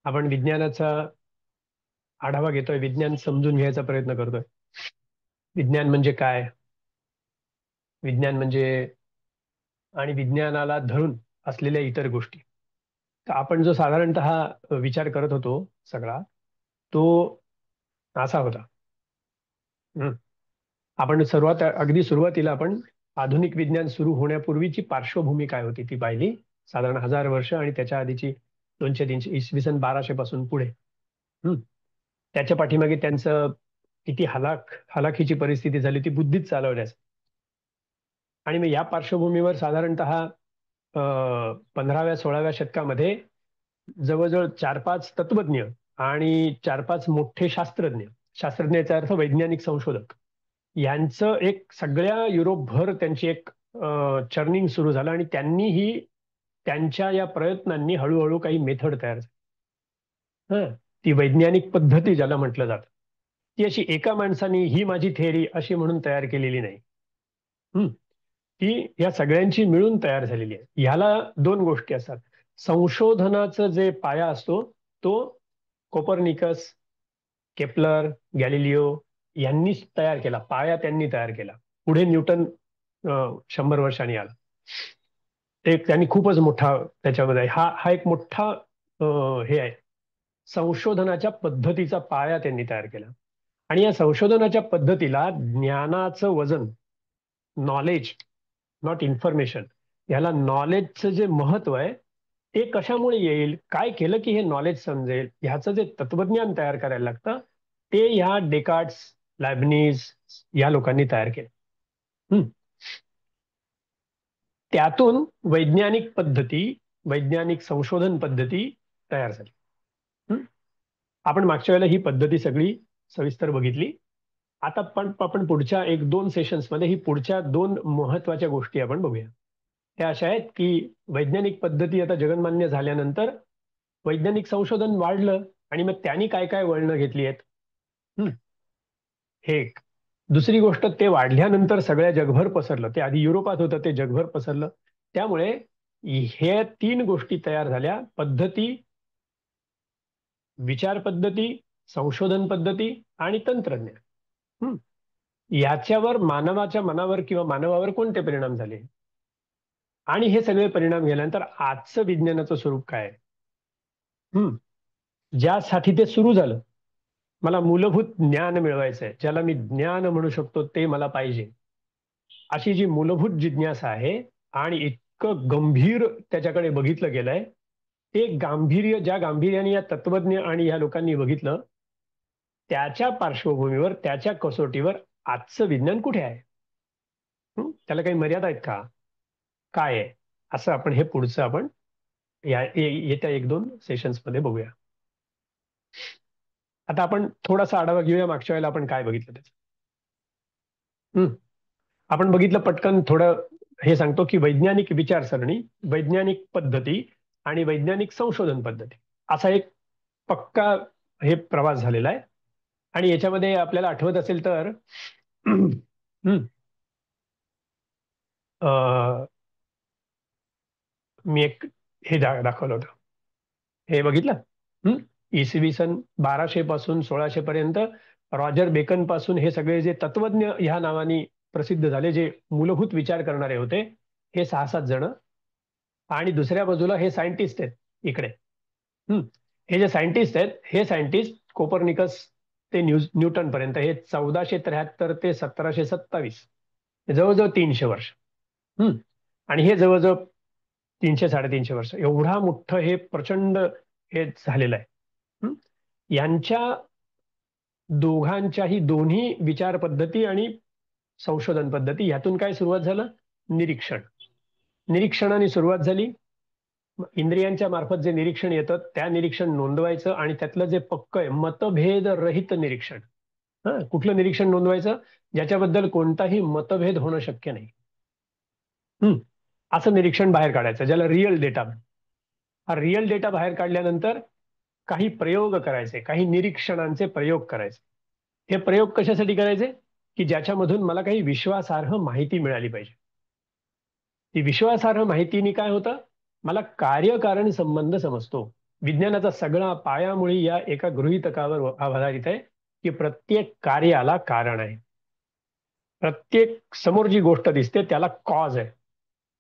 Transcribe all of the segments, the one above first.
आपण विज्ञानाचा आढावा घेतोय, विज्ञान समजून घ्यायचा प्रयत्न करतोय. विज्ञान म्हणजे काय, विज्ञान म्हणजे आणि विज्ञानाला धरून असलेल्या इतर गोष्टी. तर आपण जो साधारणतः विचार करत होतो सगळा, तो असा होता. हं. आपण अगदी सुरुवातीला आपण आधुनिक विज्ञान सुरू होण्यापूर्वीची पार्श्वभूमी काय होती ती पाहिली. साधारण 1000 वर्ष आणि त्याच्या आधीची 200-300 इसवी सन 1200 पासून पुढे. हं. त्याच्या पाठीमागे त्यांचं किती हलाखीची परिस्थिती झाली ती बुद्धीच चालवण्यास. आणि मग या पार्श्वभूमीवर साधारणतः 15व्या-16व्या शतकामध्ये जवळजवळ 4-5 तत्वज्ञ आणि 4-5 मोठे शास्त्रज्ञ, शास्त्रज्ञाचा अर्थ वैज्ञानिक संशोधक, यांचं एक सगळ्या युरोपभर त्यांची एक चर्निंग सुरू झालं आणि त्यांनीही त्यांच्या या प्रयत्नांनी हळूहळू काही मेथड तयार झाली. हं. ती वैज्ञानिक पद्धती ज्याला म्हटलं जातं, ती अशी एका माणसाने ही माझी थेअरी अशी म्हणून तयार केलेली नाही. हं. ती या सगळ्यांची मिळून तयार झालेली आहे. ह्याला दोन गोष्टी असतात. संशोधनाचं जे पाया असतो तो कोपर्निकस, केपलर, गॅलिलिओ यांनीच तयार केला. पाया त्यांनी तयार केला. पुढे न्यूटन 100 वर्षांनी आला. त्यांनी खूपच मोठा त्याच्यामध्ये हा हा एक मोठा हे आहे. संशोधनाच्या पद्धतीचा पाया त्यांनी तयार केला. आणि या संशोधनाच्या पद्धतीला ज्ञानाचं वजन, नॉलेज नॉट इन्फॉर्मेशन, याला नॉलेजचं जे महत्व आहे ते कशामुळे येईल, काय केलं की हे नॉलेज समजेल, ह्याचं जे तत्वज्ञान तयार करायला लागतं ते ह्या डेकार्ट्स, लायबनीज या लोकांनी तयार केलं. त्यातून वैज्ञानिक पद्धती, वैज्ञानिक संशोधन पद्धती तयार झाली. आपण मागच्या वेळेला ही पद्धती सगळी सविस्तर बघितली. आता पण आपण पुढच्या 1-2 सेशन्समध्ये ही पुढच्या 2 महत्वाच्या गोष्टी आपण बघूया. त्या अशा आहेत की वैज्ञानिक पद्धती आता जगन्मान्य झाल्यानंतर वैज्ञानिक संशोधन वाढलं आणि मग त्यांनी काय काय वळणं घेतली आहेत. हे एक. दुसरी गोष्ट, ते वाढल्यानंतर सगळ्या जगभर पसरलं. ते आधी युरोपात होतं, ते जगभर पसरलं. त्यामुळे हे 3 गोष्टी तयार झाल्या: पद्धती, विचार पद्धती, संशोधन पद्धती आणि तंत्रज्ञान. याच्यावर मानवाच्या मनावर किंवा मानवावर कोणते परिणाम झाले आणि हे सगळे परिणाम गेल्यानंतर आजचं विज्ञानाचं स्वरूप काय आहे, ज्यासाठी ते सुरू झालं. मला मूलभूत ज्ञान मिळवायचंय, ज्याला मी ज्ञान म्हणू शकतो ते मला पाहिजे, अशी जी मूलभूत जिज्ञासा आहे आणि इतकं गंभीर त्याच्याकडे बघितलं गेलंय, ते गांभीर्य, ज्या गांभीर्याने या तत्वज्ञ आणि या लोकांनी बघितलं, त्याच्या पार्श्वभूमीवर, त्याच्या कसोटीवर आजचं विज्ञान कुठे आहे, त्याला काही मर्यादा आहेत का, काय आहे, असं आपण हे पुढचं आपण येत्या 1-2 सेशन्स मध्ये बघूया. आता आपण थोडासा आढावा घेऊया मागच्या वेळेला आपण काय बघितलं त्याचं. आपण बघितलं पटकन थोडं हे सांगतो की वैज्ञानिक विचारसरणी, वैज्ञानिक पद्धती आणि वैज्ञानिक संशोधन पद्धती असा एक पक्का हे प्रवास झालेला आहे. आणि याच्यामध्ये आपल्याला आठवत असेल तर मी एक हे दाखवलं होतं, हे बघितलं. इसवी सन 1200 पासून 1600 पर्यंत रॉजर बेकन पासून हे सगळे जे तत्वज्ञ ह्या नावाने प्रसिद्ध झाले, जे मूलभूत विचार करणारे होते, हे 6-7 जण. आणि दुसऱ्या बाजूला हे सायंटिस्ट आहेत इकडे. हे जे सायंटिस्ट आहेत, हे सायंटिस्ट कोपर्निकस ते न्यूटन पर्यंत, हे 1473 ते 1727, जवळजवळ 300 वर्ष. आणि हे जवळजवळ 300-350 वर्ष, एवढा मोठं हे प्रचंड हे झालेलं आहे. यांच्या दोघांच्याही, दोन्ही विचार पद्धती आणि संशोधन पद्धती, यातून काय सुरुवात झालं, निरीक्षणाने सुरुवात झाली. इंद्रियांच्या मार्फत जे निरीक्षण येतं त्या निरीक्षण नोंदवायचं आणि त्यातलं जे पक्क आहे मतभेद रहित निरीक्षण. कुठलं निरीक्षण नोंदवायचं, ज्याच्याबद्दल कोणताही मतभेद होणं शक्य नाही, असं निरीक्षण बाहेर काढायचं, ज्याला रिअल डेटा. हा रिअल डेटा बाहेर काढल्यानंतर काही प्रयोग करायचे, काही निरीक्षणांचे प्रयोग करायचे. हे प्रयोग कशासाठी करायचे, की ज्याच्यामधून मला काही विश्वासार्ह माहिती मिळाली पाहिजे. ती विश्वासार्ह माहितीने काय होतं, मला कार्यकारण संबंध समजतो. विज्ञानाचा सगळा पायामुळे या एका गृहीतकावर आधारित आहे की प्रत्येक कार्याला कारण आहे. प्रत्येक समोर जी गोष्ट दिसते त्याला कॉज आहे.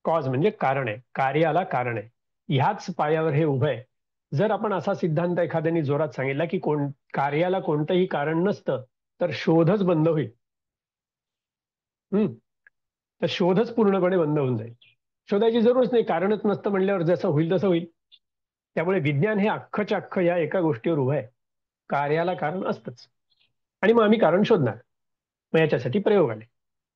कॉज म्हणजे कारण आहे, कार्याला कारण आहे. ह्याच पायावर हे उभं आहे. जर आपण असा सिद्धांत एखाद्याने जोरात सांगितला की कार्याला कोणतंही कारण नसतं तर शोधच बंद होईल. हम्म तर शोधच पूर्णपणे बंद होऊन जाईल. शोधायची जरूरच नाही, कारणच नसतं म्हणल्यावर जसं होईल तसं होईल. त्यामुळे विज्ञान हे अख्खच्या अख्खं या एका गोष्टीवर उभं आहे, कार्याला कारण असतंच. आणि मग आम्ही कारण शोधणार. मग याच्यासाठी प्रयोग आले.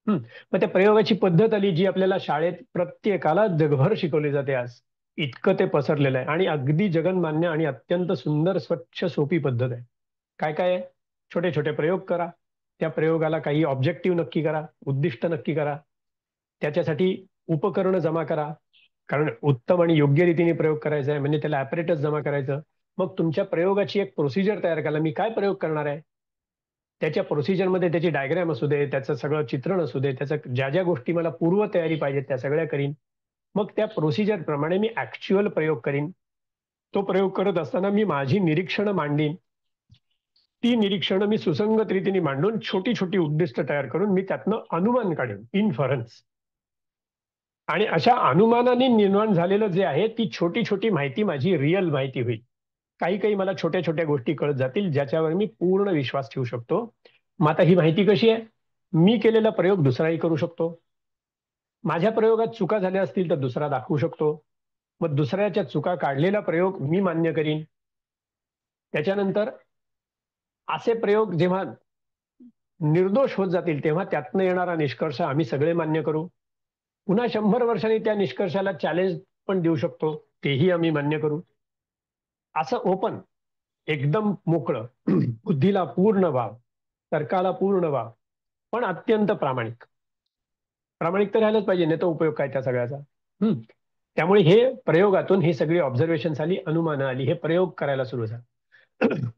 मग त्या प्रयोगाची पद्धत आली जी आपल्याला शाळेत प्रत्येकाला जगभर शिकवली जाते आज. इतकं ते पसरलेलं आहे आणि अगदी जगन्मान्य आणि अत्यंत सुंदर स्वच्छ सोपी पद्धत आहे. काय काय आहे? छोटे छोटे प्रयोग करा. त्या प्रयोगाला काही ऑब्जेक्टिव्ह नक्की करा, उद्दिष्ट नक्की करा. त्याच्यासाठी उपकरणं जमा करा. कारण उत्तम आणि योग्य रीतीने प्रयोग करायचा आहे म्हणजे त्याला ॲपरेटस जमा करायचं. मग तुमच्या प्रयोगाची एक प्रोसिजर तयार करा. मी काय प्रयोग करणार आहे त्याच्या प्रोसिजरमध्ये त्याची डायग्राम असू दे, त्याचं सगळं चित्रण असू दे, त्याचं ज्या ज्या गोष्टी मला पूर्व तयारी पाहिजे त्या सगळ्या करीन. मग त्या प्रोसिजर प्रमाणे मी ऍक्च्युअल प्रयोग करीन. तो प्रयोग करत असताना मी माझी निरीक्षणं मांडीन. ती निरीक्षणं मी सुसंगत रीतीने मांडून छोटी छोटी उद्दिष्ट तयार करून मी त्यातनं अनुमान काढेन, इन्फरन्स. आणि अशा अनुमानाने निर्माण झालेलं जे आहे ती छोटी छोटी माहिती माझी रिअल माहिती होईल. काही काही मला छोट्या छोट्या गोष्टी कळत जातील ज्याच्यावर मी पूर्ण विश्वास ठेवू शकतो. मग आता ही माहिती कशी आहे? मी केलेला प्रयोग दुसराही करू शकतो. माझ्या प्रयोगात चुका झाल्या असतील तर दुसरा दाखवू शकतो. मग दुसऱ्याच्या चुका काढलेला प्रयोग मी मान्य करीन. त्याच्यानंतर असे प्रयोग जेव्हा निर्दोष होत जातील तेव्हा त्यातनं येणारा निष्कर्ष आम्ही सगळे मान्य करू. पुन्हा 100 वर्षांनी त्या निष्कर्षाला चॅलेंज पण देऊ शकतो, तेही आम्ही मान्य करू. असं ओपन, एकदम मोकळं, बुद्धीला पूर्ण वाव, तर्काला पूर्ण वाव, पण अत्यंत प्रामाणिक. प्रामाणिक तर राहिलंच पाहिजे, नाही तर उपयोग काय त्या सगळ्याचा. त्यामुळे हे प्रयोगातून ही सगळी ऑब्झर्वेशन आली, अनुमानं आली, हे प्रयोग करायला सुरू झालं.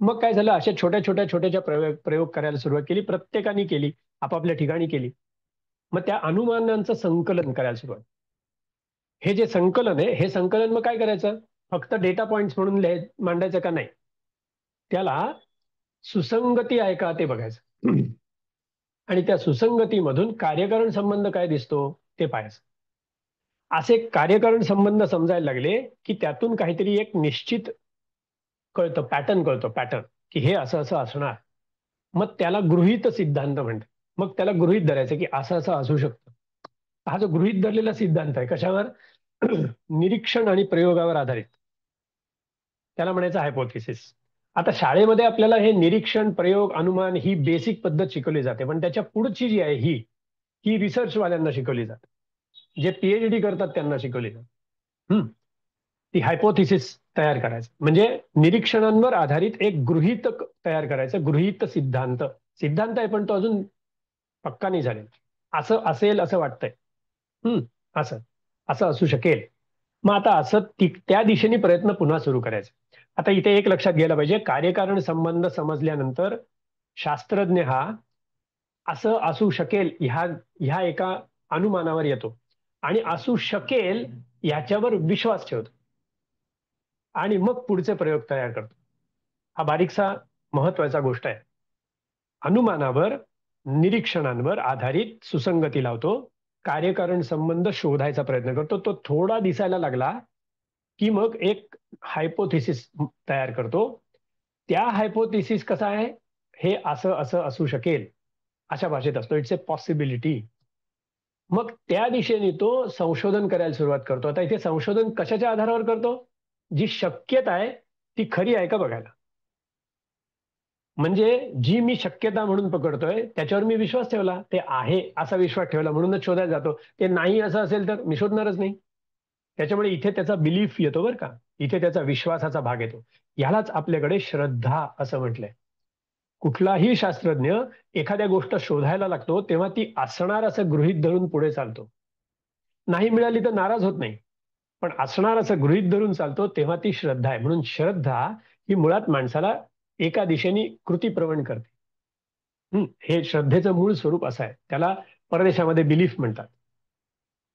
मग काय झालं, अशा छोट्या छोट्या छोट्याच्या प्रयोग करायला सुरुवात केली. प्रत्येकाने केली, आपापल्या ठिकाणी केली. मग त्या अनुमानांचं संकलन करायला सुरुवात. हे जे संकलन आहे, हे संकलन मग काय करायचं? फक्त डेटा पॉइंट्स म्हणून मांडायचं का? नाही, त्याला सुसंगती आहे का ते बघायचं. आणि त्या सुसंगतीमधून कार्यकारण संबंध काय दिसतो ते पाहायचं. असे कार्यकारण संबंध समजायला लागले की त्यातून काहीतरी एक निश्चित कळतं, पॅटर्न कळतो, पॅटर्न, की हे असं असं असणार. मग त्याला गृहीत सिद्धांत म्हणतात. मग त्याला गृहीत धरायचं की असं असं असू शकतं. हा जो गृहीत धरलेला सिद्धांत आहे कशावर? निरीक्षण आणि प्रयोगावर आधारित. त्याला म्हणायचं हायपोथेसिस. आता शाळेमध्ये आपल्याला हे निरीक्षण, प्रयोग, अनुमान ही बेसिक पद्धत शिकवली जाते, पण त्याच्या पुढची जी आहे ही ही रिसर्च वाल्यांना शिकवली जाते. जे पीएचडी करतात त्यांना शिकवली जाते. ती हायपोथेसिस तयार करायचं म्हणजे निरीक्षणांवर आधारित एक गृहीतक तयार करायचं. गृहीत सिद्धांत. सिद्धांत आहे पण तो अजून पक्का नाही झालेला. असं असेल असं वाटतंय. असं असं असू शकेल. मग आता असं त्या दिशेने प्रयत्न पुन्हा सुरू करायचे. आता इथे एक लक्षात घ्यायला पाहिजे, कार्यकारण संबंध समजल्यानंतर शास्त्रज्ञ हा असं असू शकेल ह्या एका अनुमानावर येतो आणि असू शकेल याच्यावर विश्वास ठेवतो आणि मग पुढचे प्रयोग तयार करतो. हा बारीकसा महत्वाचा गोष्ट आहे. अनुमानावर, निरीक्षणांवर आधारित सुसंगती लावतो, कार्यकारण संबंध शोधायचा प्रयत्न करतो. तो थोडा दिसायला लागला की मग एक हायपोथेसिस तयार करतो. त्या हायपोथेसिस कसा आहे? हे असं असं असू शकेल अशा भाषेत असतो. It's a possibility. मग त्या दिशेने तो संशोधन करायला सुरुवात करतो. आता इथे संशोधन कशाच्या आधारावर करतो? जी शक्यता आहे ती खरी आहे का बघायला. म्हणजे जी मी शक्यता म्हणून पकडतोय त्याच्यावर मी विश्वास ठेवला, ते आहे असा विश्वास ठेवला म्हणूनच शोधायला जातो. ते नाही असं असेल तर मी शोधणारच नाही. त्याच्यामुळे इथे त्याचा बिलीफ येतो बरं का, इथे त्याचा विश्वासाचा भाग येतो. यालाच आपल्याकडे श्रद्धा असं म्हटलंय. कुठलाही शास्त्रज्ञ एखाद्या गोष्ट शोधायला लागतो तेव्हा ती असणार असं गृहीत धरून पुढे चालतो. नाही मिळाली तर नाराज होत नाही, पण असणार असं गृहीत धरून चालतो तेव्हा ती श्रद्धा आहे. म्हणून श्रद्धा ही मुळात माणसाला एका दिशेने कृतीप्रवण करते. हे श्रद्धेचं मूळ स्वरूप असं आहे. त्याला परदेशामध्ये बिलीफ म्हणतात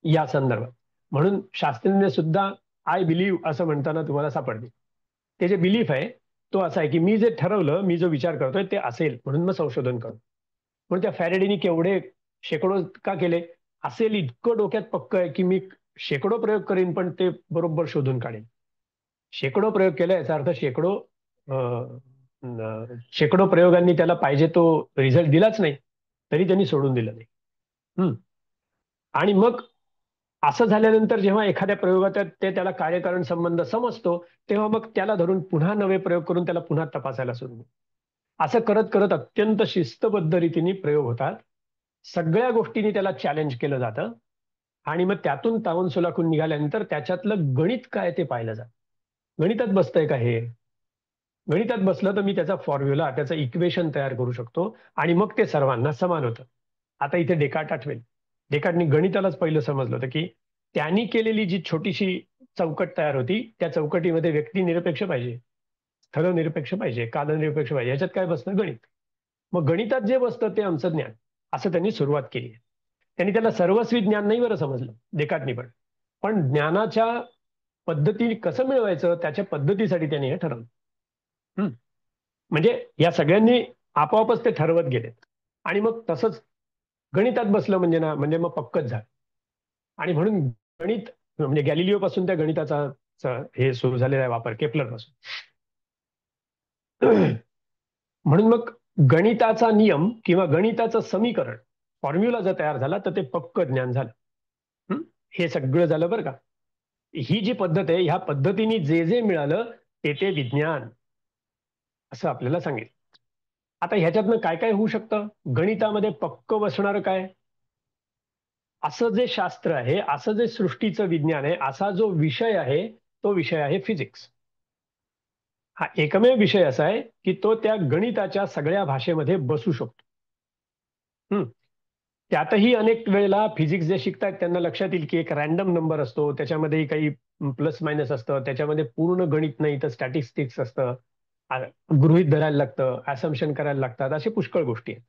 या संदर्भात. म्हणून शास्त्रज्ञ सुद्धा आय बिलीव्ह असं म्हणताना तुम्हाला सापडते. ते जे बिलीफ आहे तो असा आहे की मी जे ठरवलं, मी जो विचार करतोय ते असेल म्हणून मग संशोधन करतो. म्हणून त्या फॅरेडेनी केवढे शेकडो का केले? असेल इतकं डोक्यात पक्क आहे की मी शेकडो प्रयोग करीन पण ते बरोबर शोधून काढेन. शेकडो प्रयोग केले याचा अर्थ शेकडो प्रयोगांनी त्याला पाहिजे तो रिझल्ट दिलाच नाही, तरी त्यांनी सोडून दिलं नाही. हम्म. आणि मग असं झाल्यानंतर जेव्हा एखाद्या प्रयोगात ते त्याला कार्यकारण संबंध समजतो, तेव्हा मग त्याला धरून पुन्हा नवे प्रयोग करून त्याला पुन्हा तपासायला सुरू. असं करत करत अत्यंत शिस्तबद्ध रीतीने प्रयोग होतात. सगळ्या गोष्टींनी त्याला चॅलेंज केलं जातं आणि मग त्यातून तावून सुलाखून निघाल्यानंतर त्याच्यातलं गणित काय ते पाहिलं जातं. गणितात बसतंय का हे? गणितात बसलं तर मी त्याचा फॉर्म्युला, त्याचं इक्वेशन तयार करू शकतो आणि मग ते सर्वांना समान होतं. आता इथे डेकार्ट आठवेल. डेकार्टनी गणितालाच पहिलं समजलं होतं की त्यांनी केलेली जी छोटीशी चौकट तयार होती, त्या चौकटीमध्ये व्यक्ती निरपेक्ष पाहिजे, स्थलनिरपेक्ष पाहिजे, कालनिरपेक्ष पाहिजे. याच्यात काय बसतं? गणित. मग गणितात जे बसतं ते आमचं ज्ञान, असं त्यांनी सुरुवात केली. त्यांनी त्याला सर्वस्वी ज्ञान नाही बरं समजलं डेकार्टनी, पण ज्ञानाच्या पद्धती कसं मिळवायचं त्याच्या पद्धतीसाठी त्यांनी हे ठरवलं. म्हणजे या सगळ्यांनी आपोआपच ते ठरवत गेले आणि मग तसंच गणितात बसलं म्हणजे ना, म्हणजे मग पक्कच झालं. आणि म्हणून गणित म्हणजे गॅलिलिओ पासून त्या गणिताचा हे सुरू झालेला आहे वापर, केपलर पासून. म्हणून मग गणिताचा नियम किंवा गणिताचं समीकरण, फॉर्म्युला जर तयार झाला तर ते पक्क ज्ञान झालं. हे सगळं झालं बरं का. ही जी पद्धत आहे, ह्या पद्धतीने जे जे मिळालं ते ते विज्ञान असं आपल्याला सांगेल. आता ह्याच्यातनं काय काय होऊ शकतं? गणितामध्ये पक्क बसणारं काय? असं जे शास्त्र आहे, असं जे सृष्टीचं विज्ञान आहे, असा जो विषय आहे तो विषय आहे फिजिक्स. हा एकमेव विषय असा आहे की तो त्या गणिताच्या सगळ्या भाषेमध्ये बसू शकतो. त्यातही अनेक वेळेला फिजिक्स जे शिकतात त्यांना लक्षात येईल की एक रॅन्डम नंबर असतो, त्याच्यामध्ये काही प्लस मायनस असतं, त्याच्यामध्ये पूर्ण गणित नाही तर स्टॅटिस्टिक्स असतं, गृहीत धरायला लागतं, ऍसम्पशन करायला लागतात, असे पुष्कळ गोष्टी आहेत.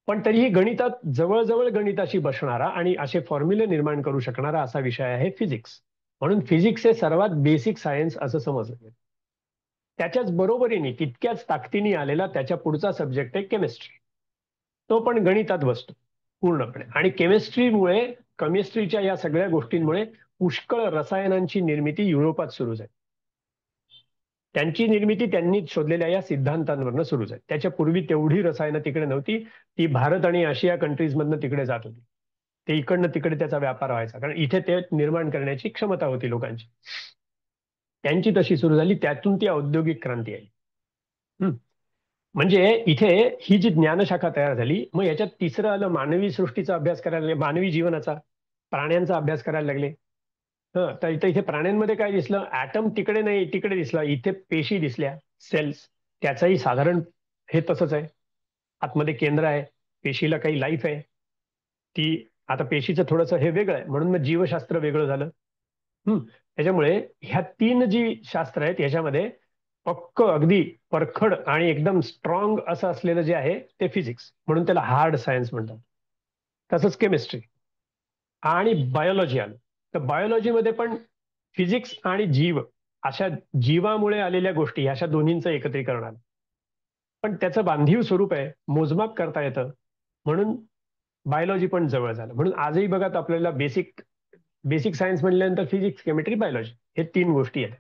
पण तरीही गणितात जवळजवळ गणिताशी बसणारा आणि असे फॉर्म्युले निर्माण करू शकणारा असा विषय आहे फिजिक्स. म्हणून फिजिक्स हे सर्वात बेसिक सायन्स असं समजलं. त्याच्याच बरोबरीने तितक्याच ताकदीने आलेला त्याच्या पुढचा सब्जेक्ट आहे केमिस्ट्री. तो पण गणितात बसतो पूर्णपणे. आणि केमिस्ट्रीच्या या सगळ्या गोष्टींमुळे पुष्कळ रसायनांची निर्मिती युरोपात सुरू झाली. त्यांची निर्मिती त्यांनी शोधलेल्या या सिद्धांतांवरनं सुरू झाली. त्याच्या पूर्वी तेवढी रसायनं तिकडे नव्हती, ती भारत आणि आशिया कंट्रीज मधनं तिकडे जात होती. ते इकडनं तिकडे त्याचा व्यापार व्हायचा, कारण इथे ते निर्माण करण्याची क्षमता होती लोकांची. त्यांची तशी सुरू झाली, त्यातून ती औद्योगिक क्रांती आली. म्हणजे इथे ही जी ज्ञानशाखा तयार झाली, मग याच्यात तिसरं आलं मानवी सृष्टीचा अभ्यास करायला लागले, मानवी जीवनाचा, प्राण्यांचा अभ्यास करायला लागले. तर इथे प्राण्यांमध्ये काय दिसलं? ऍटम तिकडे नाही, तिकडे दिसला. इथे पेशी दिसल्या, सेल्स. त्याचंही साधारण हे तसंच आहे. आतमध्ये केंद्र आहे, पेशीला काही लाईफ आहे. ती आता पेशीचं थोडंसं हे वेगळं आहे, म्हणून मग जीवशास्त्र वेगळं झालं. त्याच्यामुळे ह्या तीन जी शास्त्र आहेत ह्याच्यामध्ये पक्क अगदी परखड आणि एकदम स्ट्रॉंग असं असलेलं जे आहे ते फिजिक्स, म्हणून त्याला हार्ड सायन्स म्हणतात. तसंच केमिस्ट्री आणि बायोलॉजी आलं. तर बायोलॉजीमध्ये पण फिजिक्स आणि जीव, अशा जीवामुळे आलेल्या गोष्टी, अशा दोन्हींचं एकत्रीकरण आलं. पण त्याचं बांधीव स्वरूप आहे, मोजमाप करता येतं, म्हणून बायोलॉजी पण जवळ झालं. म्हणून आजही बघा आपल्याला बेसिक बेसिक सायन्स म्हणल्यानंतर फिजिक्स, केमिस्ट्री, बायोलॉजी हे तीन गोष्टी आहेत.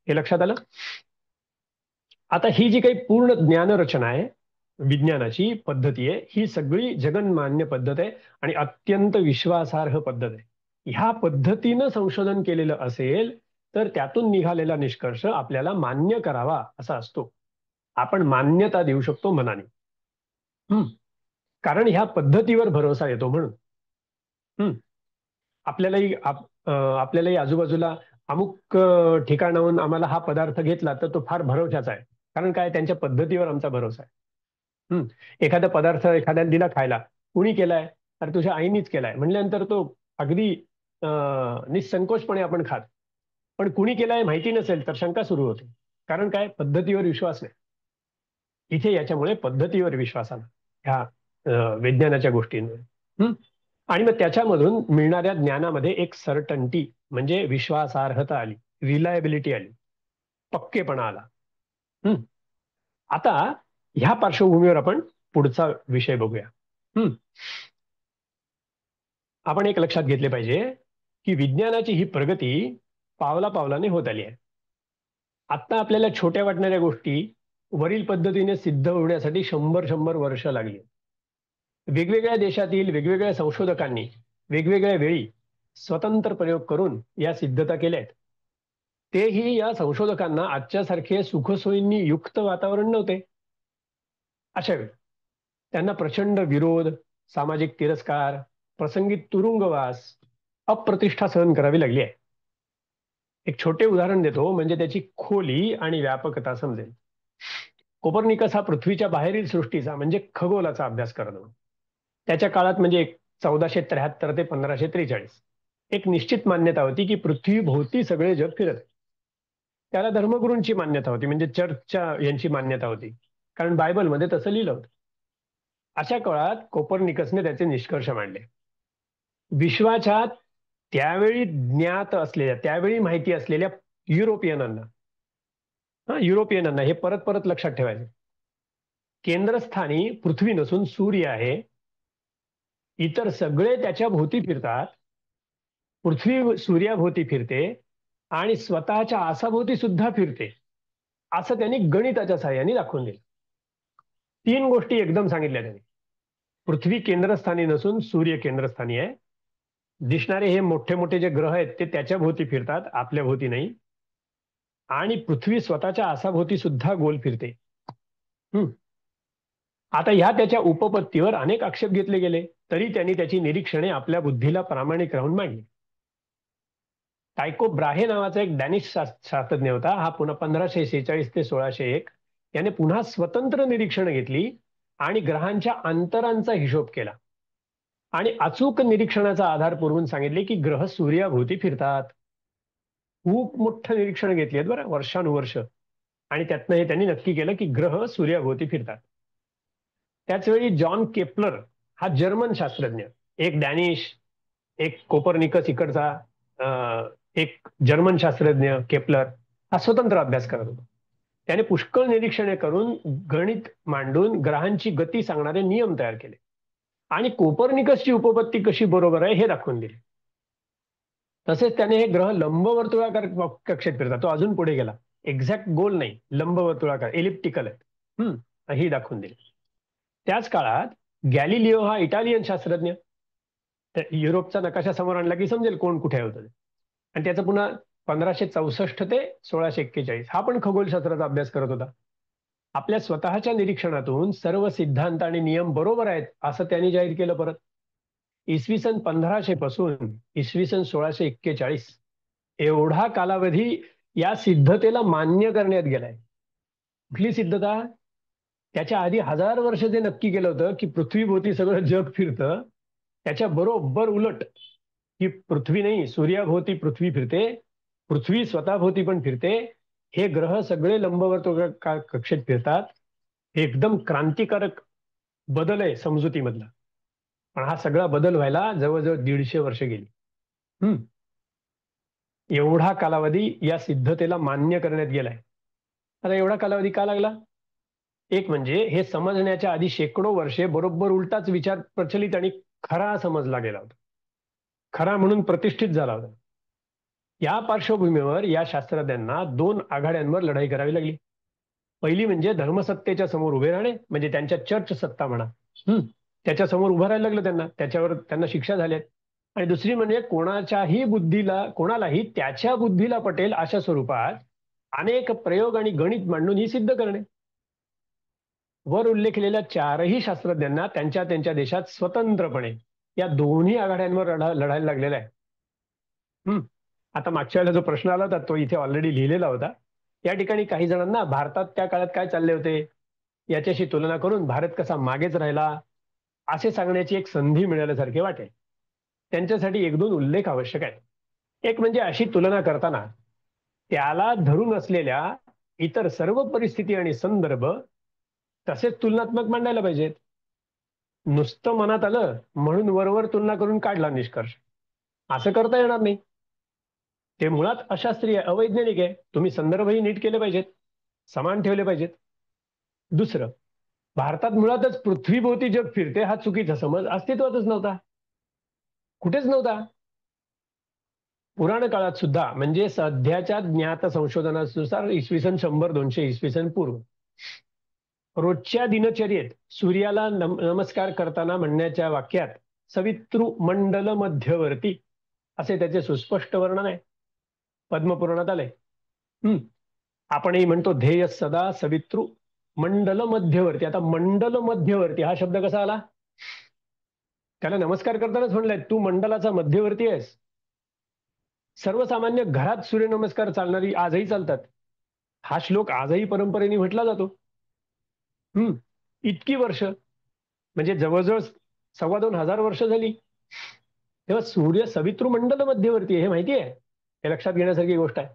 हे लक्षात आलं? आता ही जी काही पूर्ण ज्ञानरचना आहे, विज्ञानाची पद्धती आहे, ही सगळी जगन्मान्य पद्धत आहे आणि अत्यंत विश्वासार्ह पद्धत आहे. ह्या पद्धतीनं संशोधन केलेलं असेल तर त्यातून निघालेला निष्कर्ष आपल्याला मान्य करावा असा असतो. आपण मान्यता देऊ शकतो मनाने. कारण ह्या पद्धतीवर भरोसा येतो म्हणून. आपल्यालाही आजूबाजूला अमुक ठिकाणाहून आम्हाला हा पदार्थ घेतला तर तो फार भरोशाचा आहे, कारण काय? त्यांच्या पद्धतीवर आमचा भरोसा आहे. एखादा पदार्थ एखाद्याला दिला खायला, कुणी केलाय? तर तुझ्या आईनीच केलाय म्हणल्यानंतर तो अगदी निसंकोचपणे आपण खात. पण कुणी केलाय माहिती नसेल तर शंका सुरू होते, कारण काय? पद्धतीवर विश्वास नाही. इथे याच्यामुळे पद्धतीवर विश्वास आला ह्या विज्ञानाच्या गोष्टींवर. आणि मग त्याच्यामधून मिळणाऱ्या ज्ञानामध्ये एक सर्टन्टी म्हणजे विश्वासार्हता आली, रिलायबिलिटी आली. पक्केपणा आला. हम्म. आता ह्या पार्श्वभूमीवर आपण पुढचा विषय बघूया. आपण एक लक्षात घेतले पाहिजे की विज्ञानाची ही प्रगती पावला पावलाने होत आली आहे. आता आपल्याला छोट्या वाटणाऱ्या गोष्टी वरील पद्धतीने सिद्ध होण्यासाठी 100 वर्ष लागली. वेगवेगळ्या देशातील वेगवेगळ्या संशोधकांनी वेगवेगळ्या वेळी स्वतंत्र प्रयोग करून या सिद्धता केल्या आहेत. तेही या संशोधकांना आजच्यासारखे सुखसोयींनी युक्त वातावरण नव्हते. अशा वेळी त्यांना प्रचंड विरोध, सामाजिक तिरस्कार, प्रसंगी तुरुंगवास, अप्रतिष्ठा सहन करावी लागली आहे. एक छोटे उदाहरण देतो म्हणजे त्याची खोली आणि व्यापकता समजेल. कोपर्निकस हा पृथ्वीच्या बाहेरील सृष्टीचा म्हणजे खगोलाचा अभ्यास करत होता. त्याच्या काळात म्हणजे 1473 ते 1543 एक निश्चित मान्यता होती की पृथ्वी भोवती सगळे जग फिरत. त्याला धर्मगुरूंची मान्यता होती, म्हणजे चर्चच्या यांची मान्यता होती, कारण बायबलमध्ये तसं लिहिलं होतं. अशा काळात कोपर्निकसने त्याचे निष्कर्ष मांडले. विश्वाच्या त्यावेळी ज्ञात असलेल्या, त्यावेळी माहिती असलेल्या युरोपियनांना हे परत परत लक्षात ठेवायचे. केंद्रस्थानी पृथ्वी नसून सूर्य आहे. इतर सगळे त्याच्या भोवती फिरतात. पृथ्वी सूर्याभोवती फिरते आणि स्वतःच्या आसाभोवती सुद्धा फिरते, असं त्यांनी गणिताच्या साहाय्याने दाखवून दिलं. 3 गोष्टी एकदम सांगितल्या त्यांनी. पृथ्वी केंद्रस्थानी नसून सूर्य केंद्रस्थानी आहे. दिसणारे हे मोठे मोठे जे ग्रह आहेत ते त्याच्या भोवती फिरतात, आपल्या भोवती नाही. आणि पृथ्वी स्वतःच्या आसाभोवती सुद्धा गोल फिरते. आता ह्या त्याच्या उपपत्तीवर अनेक आक्षेप घेतले गेले, तरी त्यांनी त्याची निरीक्षणे आपल्या बुद्धीला प्रामाणिक राहून मांडली. टायको ब्राहे नावाचा एक डॅनिश शास्त्रज्ञ होता. हा पुन्हा 1546 ते 1601 याने पुन्हा स्वतंत्र निरीक्षण घेतली आणि ग्रहांच्या अंतरांचा हिशोब केला आणि अचूक निरीक्षणाचा आधार पुरवून सांगितले की ग्रह सूर्याभोवती फिरतात. खूप मोठं निरीक्षण घेतली आहेत बरं, वर्षानुवर्ष, आणि त्यातनं हे त्यांनी नक्की केलं की ग्रह सूर्याभोवती फिरतात. त्याचवेळी जॉन केपलर हा जर्मन शास्त्रज्ञ, एक डॅनिश, एक कोपर्निकस इकडचा, एक जर्मन शास्त्रज्ञ केपलर, हा स्वतंत्र अभ्यास करत होता. त्याने पुष्कळ निरीक्षणे करून गणित मांडून ग्रहांची गती सांगणारे नियम तयार केले आणि कोपर्निकसची उपपत्ती कशी बरोबर आहे हे दाखवून दिले. तसेच त्याने हे ग्रह लंबवर्तुळाकार कक्षेत फिरतात. तो अजून पुढे गेला, एक्झॅक्ट गोल नाही, लंबवर्तुळाकार, एलिप्टिकल आहेत, ही दाखवून दिली. त्याच काळात गॅलिलिओ हा इटालियन शास्त्रज्ञ, युरोपचा नकाशा समोर आणला की समजेल कोण कुठे होतं. आणि त्याचं पुन्हा 1564 ते 1641 हा पण खगोलशास्त्राचा अभ्यास करत होता. आपल्या स्वतःच्या निरीक्षणातून सर्व सिद्धांत आणि नियम बरोबर आहेत असं त्यांनी जाहीर केलं. परत इसवी सन 1500 पासून इसवी सन 1641 एवढा कालावधी या सिद्धतेला मान्य करण्यात गेलाय. कुठली सिद्धता? त्याच्या आधी 1000 वर्ष ते नक्की केलं होतं की पृथ्वीभोवती सगळं जग फिरतं, त्याच्या बरोबर उलट की पृथ्वी नाही, सूर्याभोवती पृथ्वी फिरते, पृथ्वी स्वतःभोवती पण फिरते, हे ग्रह सगळे लंबवर्तुळाकार कक्षेत फिरतात. हे एकदम क्रांतिकारक बदल आहे समजुतीमधला. पण हा सगळा बदल व्हायला जवळजवळ 150 वर्ष गेली. एवढा कालावधी या सिद्धतेला मान्य करण्यात गेलाय. आता एवढा कालावधी का लागला? एक म्हणजे हे समजण्याच्या आधी शेकडो वर्षे बरोबर उलटाच विचार प्रचलित आणि खरा समजला गेला होता, खरा म्हणून प्रतिष्ठित झाला होता. या पार्श्वभूमीवर या शास्त्रज्ञांना 2 आघाड्यांवर लढाई करावी लागली. पहिली म्हणजे धर्मसत्तेच्या समोर उभे राहणे, म्हणजे त्यांच्या चर्च सत्ता म्हणा, त्याच्या समोर उभं राहायला लागलं त्यांना, त्याच्यावर त्यांना शिक्षा झाल्या. आणि दुसरी म्हणजे कोणालाही त्याच्या बुद्धीला पटेल अशा स्वरूपात अनेक प्रयोग आणि गणित मांडून ही सिद्ध करणे. वर उल्लेखलेल्या 4ही शास्त्रज्ञांना त्यांच्या त्यांच्या देशात स्वतंत्रपणे या दोन्ही आघाड्यांवर लढायला लागलेला आहे. आता मागच्या वेळेला जो प्रश्न आला होता तो इथे ऑलरेडी लिहिलेला होता. या ठिकाणी काही जणांना भारतात त्या काळात काय चालले होते याच्याशी तुलना करून भारत कसा मागेच राहिला असे सांगण्याची एक संधी मिळाल्यासारखे वाटेल. त्यांच्यासाठी 1-2 उल्लेख आवश्यक आहे. एक म्हणजे अशी तुलना करताना त्याला धरून असलेल्या इतर सर्व परिस्थिती आणि संदर्भ तसेच तुलनात्मक मांडायला पाहिजेत. नुसतं मनात आलं म्हणून वरवर तुलना करून काढला निष्कर्ष, असं करता येणार नाही. ते मुळात अशास्त्रीय आहे, अवैज्ञानिक आहे. तुम्ही संदर्भही नीट केले पाहिजेत, समान ठेवले पाहिजेत. दुसरं, भारतात मुळातच पृथ्वीभोवती जग फिरते हा चुकीचा समज अस्तित्वातच नव्हता, कुठेच नव्हता. पुराण काळात सुद्धा, म्हणजे सध्याच्या ज्ञात संशोधनानुसार इसवी सन 100-200 इसवी सन पूर्व, रोजच्या दिनचर्येत सूर्याला नमस्कार करताना म्हणण्याच्या वाक्यात सवितृ मंडल मध्यवर्ती असे त्याचे सुस्पष्ट वर्णन आहे. पद्मपुराणात आलंय. आपणही म्हणतो ध्येय सदा सवितृ मंडल मध्यवर्ती. आता मंडल मध्यवर्ती हा शब्द कसा आला? त्याला नमस्कार करतानाच म्हणलंय, तू मंडलाचा मध्यवर्ती आहेस. सर्वसामान्य घरात सूर्यनमस्कार चालणारी आजही चालतात. हा श्लोक आजही परंपरेने म्हटला जातो. इतकी वर्ष, म्हणजे जवळजवळ 2,500 वर्ष झाली, तेव्हा सूर्य सवितृ मंडल मध्यवर्ती हे माहिती आहे, हे लक्षात घेण्यासारखी गोष्ट आहे.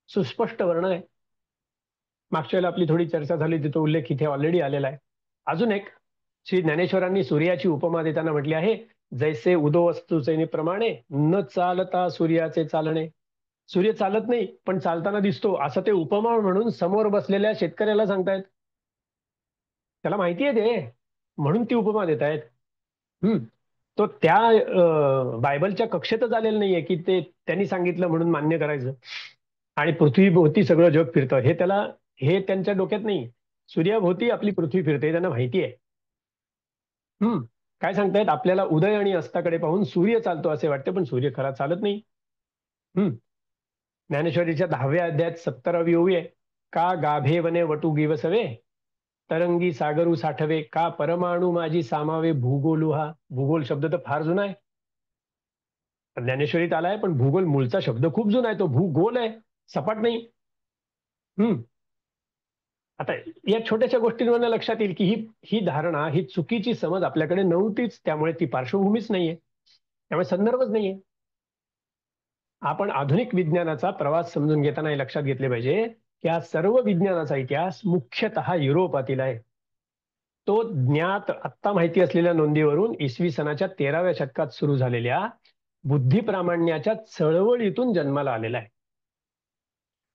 सुस्पष्ट वर्णन आहे. मागच्या वेळेला आपली थोडी चर्चा झाली, तिथं उल्लेख इथे ऑलरेडी आलेला आहे. अजून एक, श्री ज्ञानेश्वरांनी सूर्याची उपमा देताना म्हटली आहे, जैसे उदो वस्तुचे प्रमाणे न चालता सूर्याचे चालणे. सूर्य चालत नाही पण चालताना दिसतो, असं ते उपमा म्हणून समोर बसलेल्या शेतकऱ्याला सांगतायत. त्याला माहिती आहे ते, म्हणून ती उपमा देत आहेत. तो त्या बायबलच्या कक्षेतच आलेलं नाहीये की ते त्यांनी सांगितलं म्हणून मान्य करायचं आणि पृथ्वीभोवती सगळं जग फिरतं, हे त्यांच्या डोक्यात नाही. सूर्याभोवती आपली पृथ्वी फिरते, त्यांना माहिती आहे. काय सांगतायत? आपल्याला उदय आणि अस्ताकडे पाहून सूर्य चालतो असे वाटते, पण सूर्य खरा चालत नाही. ज्ञानेश्वरीच्या 10व्या अध्यायात 17वी ओवी आहे, का गाभे वने वटू गिवसवे तरंगी सागरू साठवे, का परमाणू माझी सामावे भूगोलू. हा भूगोल शब्द तर फार जुना आहे, ज्ञानेश्वरीत आलाय, पण भूगोल मूळचा शब्द खूप जुना आहे, तो भूगोल आहे, सपाट नाही. आता या छोट्याशा गोष्टींवर लक्षात येईल की ही धारणा, ही चुकीची समज आपल्याकडे नव्हतीच, त्यामुळे ती पार्श्वभूमीच नाहीये, त्यामुळे संदर्भच नाहीये. आपण आधुनिक विज्ञानाचा प्रवास समजून घेताना हे लक्षात घेतले पाहिजे की हा सर्व विज्ञानाचा इतिहास मुख्यतः युरोपातील आहे. तो ज्ञात आत्ता माहिती असलेल्या नोंदीवरून इसवी सनाच्या 13व्या शतकात सुरू झालेल्या बुद्धिप्रामाण्याच्या चळवळीतून जन्माला आलेला आहे.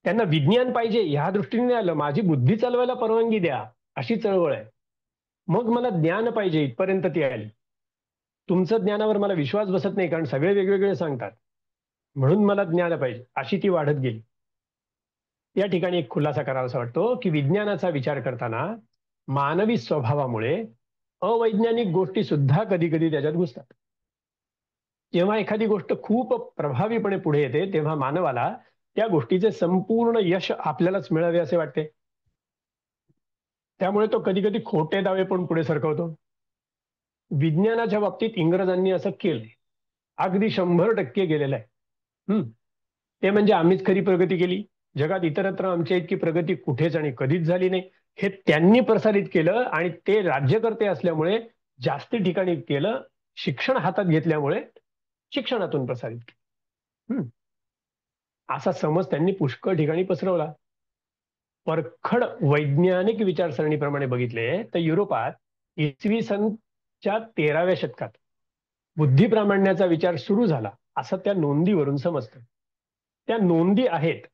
त्यांना विज्ञान पाहिजे ह्या दृष्टीने आलं, माझी बुद्धी चालवायला परवानगी द्या अशी चळवळ आहे. मग मला ज्ञान पाहिजे इथपर्यंत ती आली. तुमचं ज्ञानावर मला विश्वास बसत नाही, कारण सगळे वेगवेगळे सांगतात, म्हणून मला ज्ञान पाहिजे, अशी ती वाढत गेली. या ठिकाणी एक खुलासा करावासा वाटतो की विज्ञानाचा विचार करताना मानवी स्वभावामुळे अवैज्ञानिक गोष्टी सुद्धा कधी कधी त्याच्यात घुसतात. जेव्हा एखादी गोष्ट खूप प्रभावीपणे पुढे येते, तेव्हा मानवाला त्या गोष्टीचे संपूर्ण यश आपल्यालाच मिळावे असे वाटते. त्यामुळे तो कधी कधी खोटे दावे पण पुढे सरकवतो. विज्ञानाच्या बाबतीत इंग्रजांनी असं केलंय, अगदी 100% गेलेलं आहे. ते म्हणजे आम्हीच खरी प्रगती केली, जगात इतरत्र आमच्या इतकी प्रगती कुठेच आणि कधीच झाली नाही, हे त्यांनी प्रसारित केलं. आणि ते राज्यकर्ते असल्यामुळे जास्ती ठिकाणी केलं, शिक्षण हातात घेतल्यामुळे शिक्षणातून प्रसारित केलं. असा समज त्यांनी पुष्कळ ठिकाणी पसरवला. परखड वैज्ञानिक विचारसरणीप्रमाणे बघितले तर युरोपात इसवी सनच्या 13व्या शतकात बुद्धिप्रामाण्याचा विचार सुरू झाला असं त्या नोंदीवरून समजतं. त्या नोंदी आहेत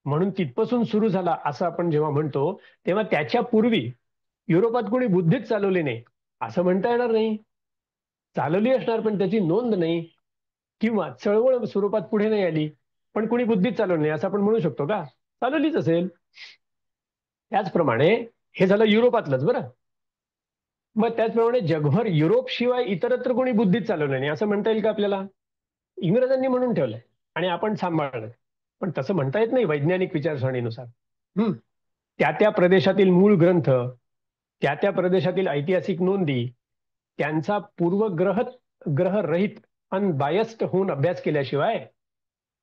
म्हणून तिथपासून सुरू झाला असं आपण जेव्हा म्हणतो, तेव्हा त्याच्या पूर्वी युरोपात कोणी बुद्धीच चालवली नाही असं म्हणता येणार नाही. चालवली असणार पण त्याची नोंद नाही, किंवा चळवळ स्वरूपात पुढे नाही आली, पण कोणी बुद्धीच चालवली नाही असं आपण म्हणू शकतो का? चालवलीच असेल. त्याचप्रमाणे हे झालं युरोपातलंच बरं. मग त्याचप्रमाणे जगभर युरोप शिवाय इतरत्र कोणी बुद्धीच चालवलं नाही असं म्हणता येईल का आपल्याला? इंग्रजांनी म्हणून ठेवलंय आणि आपण सांभाळलं, पण तसं म्हणता येत नाही वैज्ञानिक विचारसरणीनुसार. त्या त्या प्रदेशातील मूळ ग्रंथ, त्या त्या प्रदेशातील ऐतिहासिक नोंदी, त्यांचा पूर्वग्रहित अनबायस्ड होऊन अभ्यास केल्याशिवाय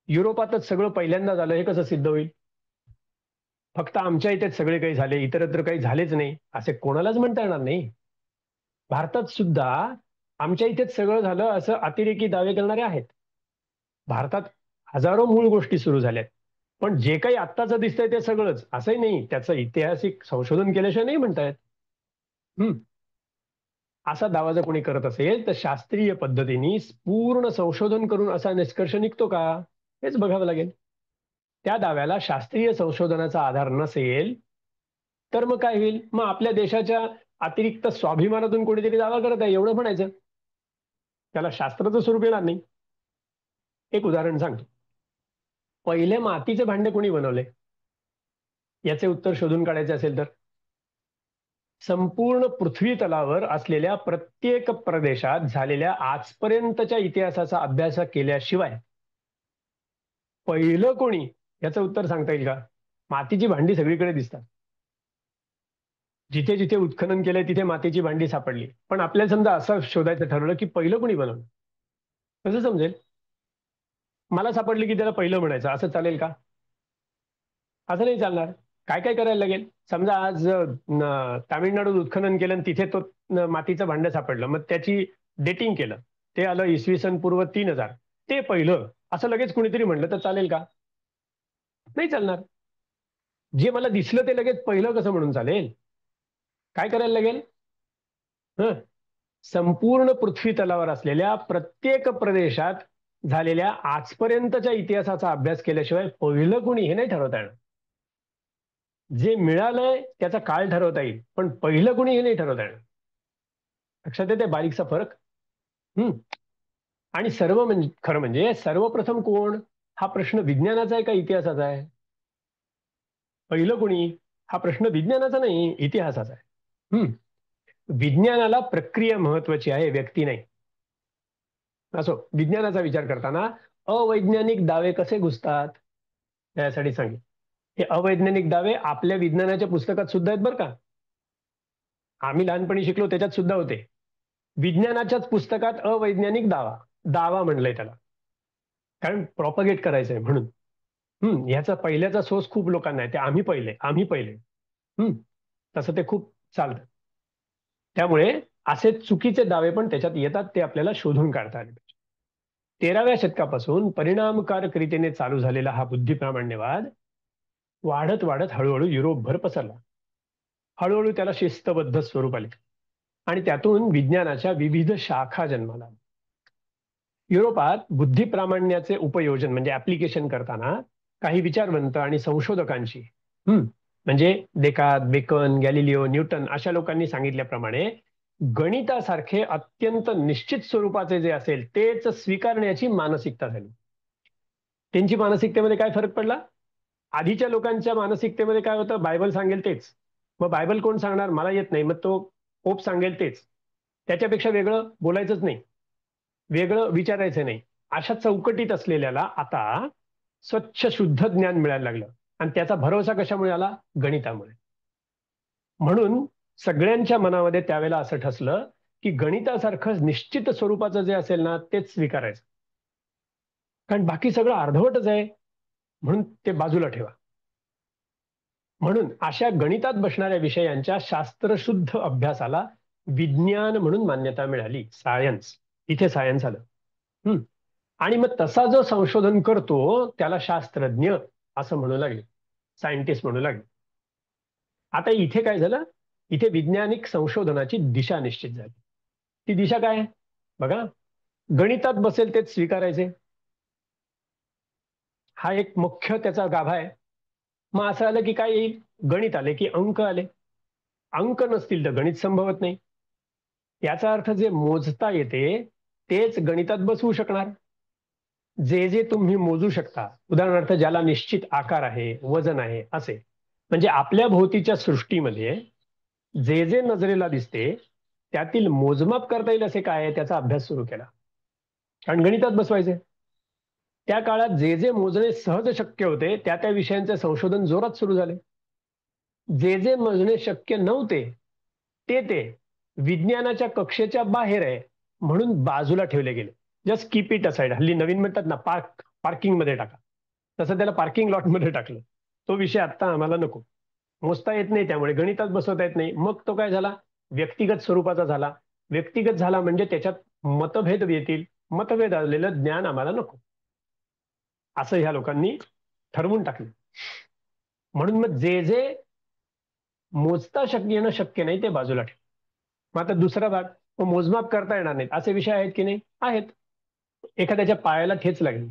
युरोपातच सगळं पहिल्यांदा झालं हे कसं सिद्ध होईल? फक्त आमच्या इथेच सगळे काही झाले, इतरत्र काही झालेच नाही असे कोणालाच म्हणता येणार नाही. भारतात सुद्धा आमच्या इथेच सगळं झालं असं अतिरेकी दावे करणारे आहेत. भारतात हजारो मूळ गोष्टी सुरू झाल्यात, पण जे काही आत्ताचं दिसतंय ते सगळंच असंही नाही, त्याचं ऐतिहासिक संशोधन केल्याशिवाय नाही म्हणतायत. असा दावा जर कोणी करत असेल तर शास्त्रीय पद्धतीने पूर्ण संशोधन करून असा निष्कर्ष निघतो का? हेच बघावं लागेल. त्या दाव्याला शास्त्रीय संशोधनाचा आधार नसेल तर मग काय होईल? मग आपल्या देशाच्या अतिरिक्त स्वाभिमानातून कोणीतरी दावा करत आहे एवढं म्हणायचं, त्याला शास्त्राचं स्वरूप येणार नाही. एक उदाहरण सांगतो. पहिले मातीचे भांडे कोणी बनवले? याचे उत्तर शोधून काढायचे असेल तर संपूर्ण पृथ्वी तलावर असलेल्या प्रत्येक प्रदेशात झालेल्या आजपर्यंतच्या इतिहासाचा अभ्यास केल्याशिवाय पहिलं कोणी याचं उत्तर सांगता येईल का? मातीची भांडी सगळीकडे दिसतात, जिथे जिथे उत्खनन केलंय तिथे मातीची भांडी सापडली, पण आपल्याला समजा असं शोधायचं ठरवलं की पहिलं कोणी बनवलं, कसं समजेल? मला सापडली की त्याला पहिलं म्हणायचं, असं चालेल का? असं नाही चालणार. काय काय करायला लागेल? समजा आज तामिळनाडूत उत्खनन केलं आणि तिथे तो मातीचं भांडं सापडलं, मग त्याची डेटिंग केलं, ते आलं इसवी सन पूर्व 3000, ते पहिलं असं लगेच कुणीतरी म्हणलं तर चालेल का? नाही चालणार. जे मला दिसलं ते लगेच पहिलं कसं म्हणून चालेल? काय करायला लागेल? हं, संपूर्ण पृथ्वी तलावर असलेल्या प्रत्येक प्रदेशात झालेल्या आजपर्यंतच्या इतिहासाचा अभ्यास केल्याशिवाय पहिलं कोणी हे नाही ठरवता येणार. जे मिळालंय त्याचा काळ ठरवता येईल, पण पहिलं कोणी हे नाही ठरवता येणार. लक्षात येते बारीकचा फरक? हम्म. आणि खरं म्हणजे सर्वप्रथम कोण, हा प्रश्न विज्ञानाचा आहे का इतिहासाचा आहे? पहिलं कोणी हा प्रश्न विज्ञानाचा नाही, इतिहासाचा आहे. विज्ञानाला प्रक्रिया महत्वाची आहे, व्यक्ती नाही. असो, विज्ञानाचा विचार करताना अवैज्ञानिक दावे कसे घुसतात यासाठी सांगेल. हे अवैज्ञानिक दावे आपल्या विज्ञानाच्या पुस्तकात सुद्धा आहेत बरं का. आम्ही लहानपणी शिकलो त्याच्यात सुद्धा होते. विज्ञानाच्याच पुस्तकात अवैज्ञानिक दावा दावा म्हणलंय त्याला, कारण प्रॉपगेट करायचंय म्हणून. ह्याचा पहिल्याचा सोर्स खूप लोकांना आहे, ते आम्ही पहिले. तसं ते खूप चालतं. त्यामुळे असे चुकीचे दावे पण त्याच्यात येतात, ते आपल्याला शोधून काढता आले पाहिजे. 13व्या शतकापासून परिणामकारकरीतीने चालू झालेला हा बुद्धिप्रामाण्यवाद वाढत वाढत हळूहळू युरोपभर पसरला. हळूहळू त्याला शिस्तबद्ध स्वरूप आले आणि त्यातून विज्ञानाच्या विविध शाखा जन्माला. युरोपात बुद्धिप्रामाण्याचे उपयोजन म्हणजे ऍप्लिकेशन करताना काही विचारवंत आणि संशोधकांची, म्हणजे डेकार्त, बेकन, गॅलिलिओ, न्यूटन अशा लोकांनी सांगितल्याप्रमाणे गणितासारखे अत्यंत निश्चित स्वरूपाचे जे असेल तेच स्वीकारण्याची मानसिकता झाली. त्यांची मानसिकतेमध्ये काय फरक पडला? आधीच्या लोकांच्या मानसिकतेमध्ये काय होतं? बायबल सांगेल तेच. मग बायबल कोण सांगणार? मला येत नाही, मग तो पोप सांगेल तेच. त्याच्यापेक्षा वेगळं बोलायचंच नाही, वेगळं विचारायचं नाही. अशा चौकटीत असलेल्याला आता स्वच्छ शुद्ध ज्ञान मिळायला लागलं, आणि त्याचा भरोसा कशामुळे आला? गणितामुळे. म्हणून सगळ्यांच्या मनामध्ये त्यावेळेला असं ठसलं की गणितासारखं निश्चित स्वरूपाचं जे असेल ना तेच स्वीकारायचं, कारण बाकी सगळं अर्धवटच आहे, म्हणून ते बाजूला ठेवा. म्हणून अशा गणितात बसणाऱ्या विषयांच्या शास्त्रशुद्ध अभ्यासाला विज्ञान म्हणून मान्यता मिळाली, सायन्स. इथे सायन्स आलं. आणि मग तसा जो संशोधन करतो त्याला शास्त्रज्ञ असं म्हणू लागले, सायंटिस्ट म्हणू लागले. आता इथे काय झालं? इथे वैज्ञानिक संशोधनाची दिशा निश्चित झाली. ती दिशा काय? बघा, गणितात बसेल तेच स्वीकारायचे, हा एक मुख्य त्याचा गाभा आहे. मग असं आलं की काय येईल? गणित आले की अंक आले. अंक नसतील तर गणित संभवत नाही. याचा अर्थ जे मोजता येते तेच गणितात बसवू शकणार. जे जे तुम्ही मोजू शकता, उदाहरणार्थ ज्याला निश्चित आकार आहे, वजन आहे, असे म्हणजे आपल्या भोवतीच्या सृष्टीमध्ये जे जे नजरेला दिसते त्यातील मोजमाप करता येईल असे काय आहे, त्याचा अभ्यास सुरू केला, कारण गणितात बसवायचे. त्या काळात जे जे मोजणे सहज शक्य होते त्या त्या विषयांचे संशोधन जोरात सुरू झाले. जे जे मोजणे शक्य नव्हते ते विज्ञानाच्या कक्षेच्या बाहेर आहे म्हणून बाजूला ठेवले गेले. Just keep it aside. हल्ली नवीन म्हणतात ना, पार्किंग मध्ये टाका, तसं त्याला पार्किंग लॉट मध्ये टाकलं. तो विषय आता आम्हाला नको, मोजता येत नाही त्यामुळे गणितात बसवता येत नाही. मग तो काय झाला? व्यक्तिगत स्वरूपाचा झाला. व्यक्तिगत झाला म्हणजे त्याच्यात मतभेद येतील, मतभेद आलेलं ज्ञान आम्हाला नको, असं ह्या लोकांनी ठरवून टाकलं. म्हणून मग जे जे मोजता येणं शक्य नाही ते बाजूला ठेव. मग आता दुसरा भाग, मोजमाप करता येणार नाहीत असे विषय आहेत की नाही? आहेत. एखाद्याच्या पायाला ठेच लागली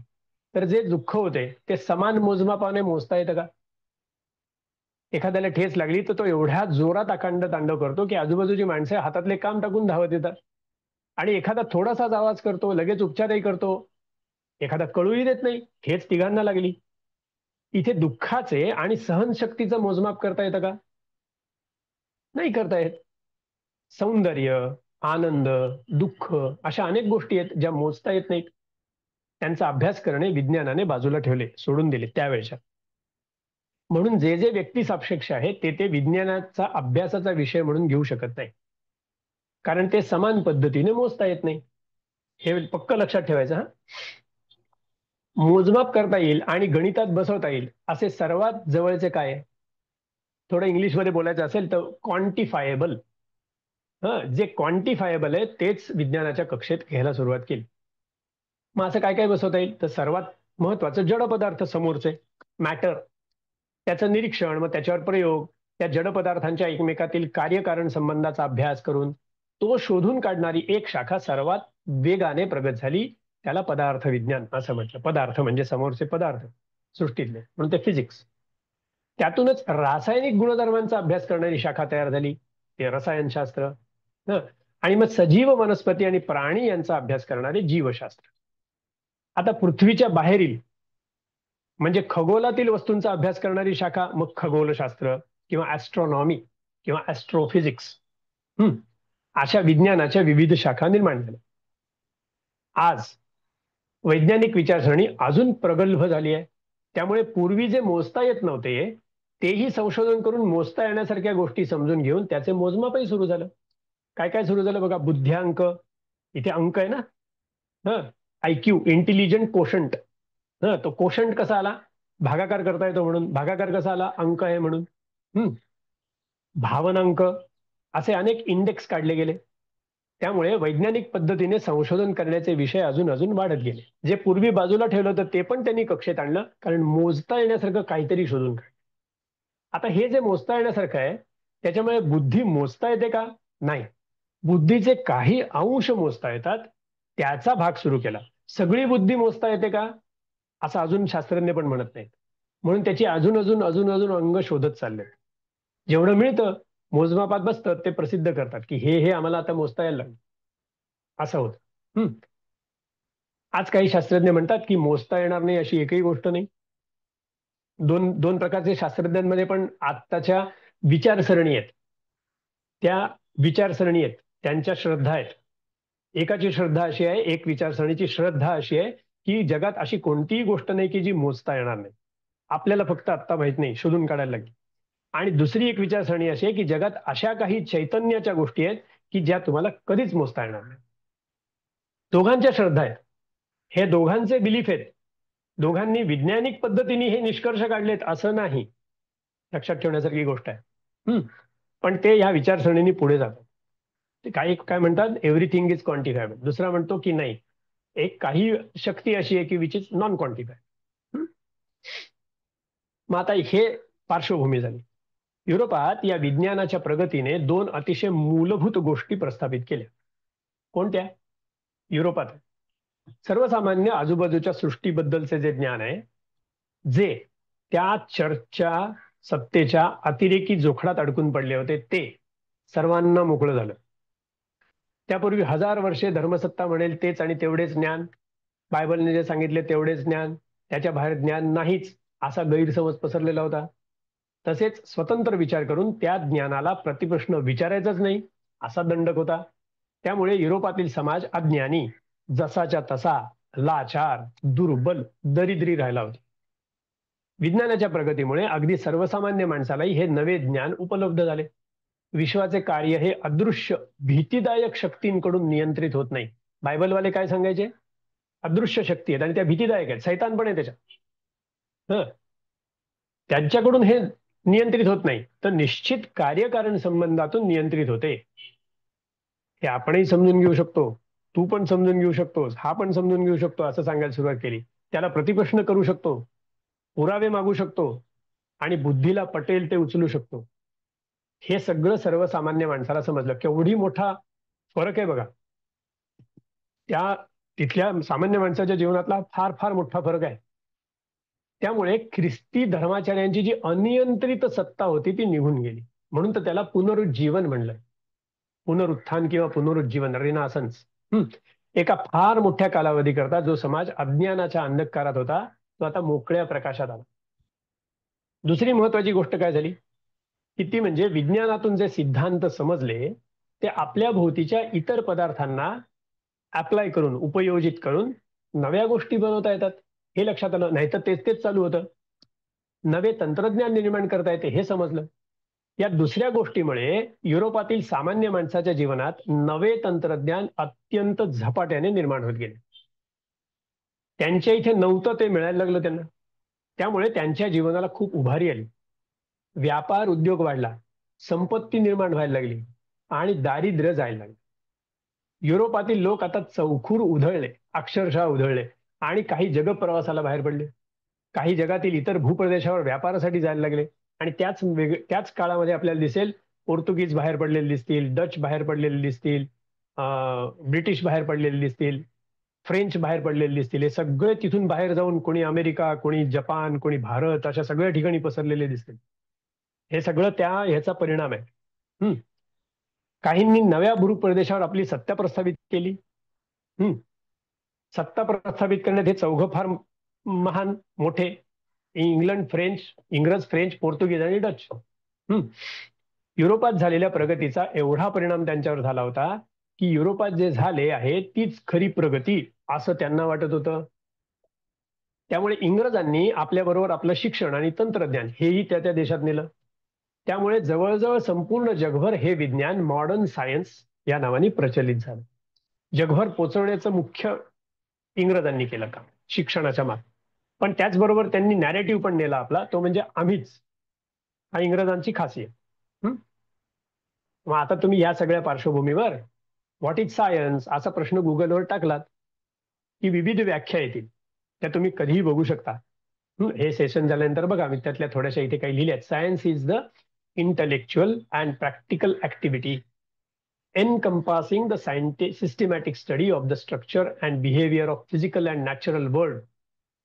तर जे दुःख होते ते समान मोजमापाने मोजता येतं का? एखाद्याला ठेच लागली तर तो एवढ्या जोरात अखंड तांडव करतो की आजूबाजूची माणसं हातातले काम टाकून धावत येतात. आणि एखादा थोडासाच आवाज करतो, लगेच उपचारही करतो. एखादा कळूही देत नाही, ठेच तिघांना लागली. इथे दुःखाचे आणि सहनशक्तीचं मोजमाप करता येतं का? नाही करता येत. सौंदर्य, आनंद, दुःख अशा अनेक गोष्टी आहेत ज्या मोजता येत नाहीत. त्यांचा अभ्यास करणे विज्ञानाने बाजूला ठेवले, सोडून दिले त्यावेळेच्या. म्हणून जे जे व्यक्ती सापेक्ष आहे ते विज्ञानाचा अभ्यासाचा विषय म्हणून घेऊ शकत नाही. कारण ते समान पद्धतीने मोजता येत नाही. हे पक्क लक्षात ठेवायचं हा. मोजमाप करता येईल आणि गणितात बसवता येईल असे सर्वात जवळचे काय आहे? थोडं इंग्लिशमध्ये बोलायचं असेल तर क्वांटिफायबल. जे क्वांटिफायबल आहे तेच विज्ञानाच्या कक्षेत घ्यायला सुरुवात केली. मग असं काय काय बसवता येईल? तर सर्वात महत्वाचं जड पदार्थ समोरचे, मॅटर, त्याचं निरीक्षण, मग त्याच्यावर प्रयोग, त्या जड पदार्थांच्या एकमेकातील कार्यकारण संबंधाचा अभ्यास करून तो शोधून काढणारी एक शाखा सर्वात वेगाने प्रगत झाली. त्याला पदार्थ विज्ञान असं म्हटलं. पदार्थ म्हणजे समोरचे पदार्थ सृष्टीतले, म्हणून ते फिजिक्स. त्यातूनच रासायनिक गुणधर्मांचा अभ्यास करणारी शाखा तयार झाली, ते रसायनशास्त्र. आणि मग सजीव वनस्पती आणि प्राणी यांचा अभ्यास करणारे जीवशास्त्र. आता पृथ्वीच्या बाहेरील म्हणजे खगोलातील वस्तूंचा अभ्यास करणारी शाखा मग खगोलशास्त्र किंवा ॲस्ट्रॉनॉमी किंवा ॲस्ट्रोफिजिक्स. अशा विज्ञानाच्या विविध शाखा निर्माण झाल्या. आज वैज्ञानिक विचारसरणी अजून प्रगल्भ झाली आहे. त्यामुळे पूर्वी जे मोजता येत नव्हते तेही संशोधन करून मोजता येण्यासारख्या गोष्टी समजून घेऊन त्याचे मोजमापही सुरू झालं. काय काय सुरू झालं बघा. बुद्ध्यांक, इथे अंक आहे ना. IQ, intelligent quotient. तो कोशंट कसा आला? भागाकार करता येतो म्हणून. भागाकार कसा आला? अंक आहे म्हणून. भावनांक, असे अनेक इंडेक्स काढले गेले. त्यामुळे वैज्ञानिक पद्धतीने संशोधन करण्याचे विषय अजून अजून वाढत गेले. जे पूर्वी बाजूला ठेवलं होतं ते पण त्यांनी कक्षेत आणलं, कारण मोजता येण्यासारखं काहीतरी शोधून काढलं. आता हे जे मोजता येण्यासारखं आहे त्याच्यामुळे बुद्धी मोजता येते का? नाही. बुद्धीचे काही अंश मोजता येतात, त्याचा भाग सुरू केला. सगळी बुद्धी मोजता येते का? असं अजून शास्त्रज्ञ पण म्हणत नाहीत. म्हणून त्याची अजून अजून अजून अजून अंग शोधत चालले. जेवढं मिळतं मोजमापात बसतं ते प्रसिद्ध करतात की हे आम्हाला आता मोजता यायला लागलं. असं होतं. आज काही शास्त्रज्ञ म्हणतात की मोजता येणार नाही अशी एकही गोष्ट नाही. दोन दोन प्रकारचे शास्त्रज्ञांमध्ये पण आत्ताच्या विचारसरणी आहेत. त्या विचारसरणी आहेत, त्यांच्या श्रद्धा आहेत. एकाची श्रद्धा अशी आहे, एक विचारसरणीची श्रद्धा अशी आहे की जगात अशी कोणतीही गोष्ट नाही की जी मोजता येणार नाही. आपल्याला फक्त आत्ता माहित नाही, शोधून काढायला लागली. आणि दुसरी एक विचारसरणी अशी आहे की जगात अशा काही चैतन्याच्या गोष्टी आहेत की ज्या तुम्हाला कधीच मोजता येणार नाही. दोघांच्या श्रद्धा आहेत. हे दोघांचे बिलीफ आहेत. दोघांनी वैज्ञानिक पद्धतीने हे निष्कर्ष काढलेत असं नाही. लक्षात ठेवण्यासारखी गोष्ट आहे. पण ते ह्या विचारसरणीने पुढे जातात. ते काही काय म्हणतात, एव्हरीथिंग इज क्वांटिफायबल. दुसरा म्हणतो की नाही, एक काही शक्ती अशी आहे की विच इज नॉन क्वांटिफाय. मग आता हे पार्श्वभूमी झाली. युरोपात या विज्ञानाच्या प्रगतीने दोन अतिशय मूलभूत गोष्टी प्रस्थापित केल्या. कोणत्या? युरोपात सर्वसामान्य आजूबाजूच्या सृष्टीबद्दलचे जे ज्ञान आहे, जे त्या चर्चच्या सत्तेच्या अतिरेकी जोखडात अडकून पडले होते, ते सर्वांना मोकळं झालं. त्यापूर्वी 1000 वर्षे धर्मसत्ता म्हणेल तेच आणि तेवढेच ज्ञान, बायबलने जे सांगितले तेवढेच ज्ञान, त्याच्या बाहेर ज्ञान नाहीच असा गैरसमज पसरलेला होता. तसेच स्वतंत्र विचार करून त्या ज्ञानाला प्रतिप्रश्न विचारायचाच नाही असा दंडक होता. त्यामुळे युरोपातील समाज अज्ञानी, जसाच्या तसा, लाचार, दुर्बल, दरिद्री राहिला होता. विज्ञानाच्या प्रगतीमुळे अगदी सर्वसामान्य माणसालाही हे नवे ज्ञान उपलब्ध झाले. विश्वाचे कार्य हे अदृश्य भीतीदायक शक्तींकडून नियंत्रित होत नाही. बायबलवाले काय सांगायचे? अदृश्य शक्ती आहेत आणि त्या भीतीदायक आहेत, सैतान पण आहे त्याच्यात. त्यांच्याकडून हे नियंत्रित होत नाही, तर निश्चित कार्यकारण संबंधातून नियंत्रित होते. हे आपणही समजून घेऊ शकतो, तू पण समजून घेऊ शकतोस, हा पण समजून घेऊ शकतो असं सांगायला सुरुवात केली. त्याला प्रतिप्रश्न करू शकतो, पुरावे मागू शकतो आणि बुद्धीला पटेल ते उचलू शकतो. हे सगळं सर्वसामान्य माणसाला समजलं. केवढी मोठा फरक आहे बघा. त्या तिथल्या सामान्य माणसाच्या जीवनातला फार फार मोठा फरक आहे. त्यामुळे ख्रिस्ती धर्माचार्यांची जी अनियंत्रित सत्ता होती ती निघून गेली. म्हणून तर त्याला पुनरुज्जीवन म्हणलंय. पुनरुत्थान किंवा पुनरुज्जीवन, रिनासन्स. एका फार मोठ्या कालावधी करता जो समाज अज्ञानाच्या अंधकारात होता तो आता मोकळ्या प्रकाशात आला. दुसरी महत्वाची गोष्ट काय झाली की ती म्हणजे विज्ञानातून जे सिद्धांत समजले ते आपल्या भोवतीच्या इतर पदार्थांना अप्लाय करून, उपयोजित करून नव्या गोष्टी बनवता येतात हे लक्षात आलं. नाहीतर तेच तेच चालू होतं. नवे तंत्रज्ञान निर्माण करता येते हे समजलं. या दुसऱ्या गोष्टीमुळे युरोपातील सामान्य माणसाच्या जीवनात नवे तंत्रज्ञान अत्यंत झपाट्याने निर्माण होत गेले. त्यांच्या इथे नव्हतं ते मिळायला लागलं त्यांना. त्यामुळे त्यांच्या जीवनाला खूप उभारी आली. व्यापार उद्योग वाढला, संपत्ती निर्माण व्हायला लागली आणि दारिद्र्य जायला लागले. युरोपातील लोक आता चौखूर उधळले, अक्षरशः उधळले आणि काही जगप्रवासाला बाहेर पडले. काही जगातील इतर भूप्रदेशावर व्यापारासाठी जायला लागले. आणि त्याच काळामध्ये आपल्याला दिसेल पोर्तुगीज बाहेर पडलेले दिसतील, डच बाहेर पडलेले दिसतील, ब्रिटिश बाहेर पडलेले दिसतील, फ्रेंच बाहेर पडलेले दिसतील. हे सगळे तिथून बाहेर जाऊन कोणी अमेरिका, कोणी जपान, कोणी भारत अशा सगळ्या ठिकाणी पसरलेले दिसतील. हे सगळं ह्याचा परिणाम आहे. काहींनी नव्या भूप्रदेशावर आपली सत्ता प्रस्थापित केली. सत्ता प्रस्थापित करण्यात हे चौघं फार महान मोठे: इंग्रज, फ्रेंच, पोर्तुगीज आणि डच. युरोपात झालेल्या प्रगतीचा एवढा परिणाम त्यांच्यावर झाला होता की युरोपात जे झाले आहे तीच खरी प्रगती असं त्यांना वाटत होतं. त्यामुळे इंग्रजांनी आपल्याबरोबर आपलं शिक्षण आणि तंत्रज्ञान हेही त्या देशात नेलं. त्यामुळे जवळजवळ संपूर्ण जगभर हे विज्ञान मॉडर्न सायन्स या नावाने प्रचलित झालं. जगभर पोचवण्याचं मुख्य इंग्रजांनी केलं काम शिक्षणाच्या मागे. पण त्याचबरोबर त्यांनी नॅरेटिव्ह पण नेला आपला, तो म्हणजे आम्हीच. हा इंग्रजांची खासियत. मग आता तुम्ही या सगळ्या पार्श्वभूमीवर व्हॉट इज सायन्स असा प्रश्न गुगलवर टाकलात की विविध व्याख्या येतील. त्या तुम्ही कधीही बघू शकता. हे सेशन झाल्यानंतर बघा, मी त्यातल्या थोड्याशा इथे काही लिहिल्यात. Science is the intellectual and practical activity encompassing the systematic study of the structure and behavior of physical and natural world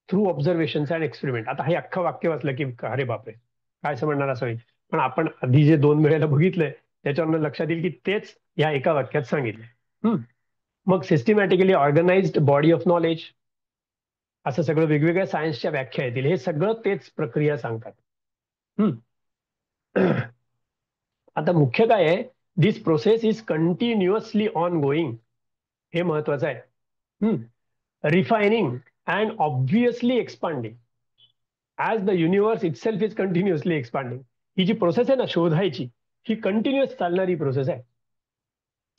through observations and experiment. आता हे अख्खं वाक्य वाचलं की अरे बापरे काय समजणार असं होईल. पण आपण आधी जे 2 वेळेला बघितलंय त्याच्यावरून लक्षात येईल की तेच या एका वाक्यात सांगितलंय. मग systematically organised body of knowledge असं सगळं वेगवेगळ्या सायन्सच्या व्याख्या येतील. हे सगळं तेच प्रक्रिया सांगतात. आता मुख्य काय आहे, this process is continuously ongoing. हे महत्वाचं आहे. Refining and obviously expanding as the universe itself is continuously expanding. ही जी प्रोसेस आहे ना शोधायची, ही कंटिन्युअस चालणारी प्रोसेस आहे.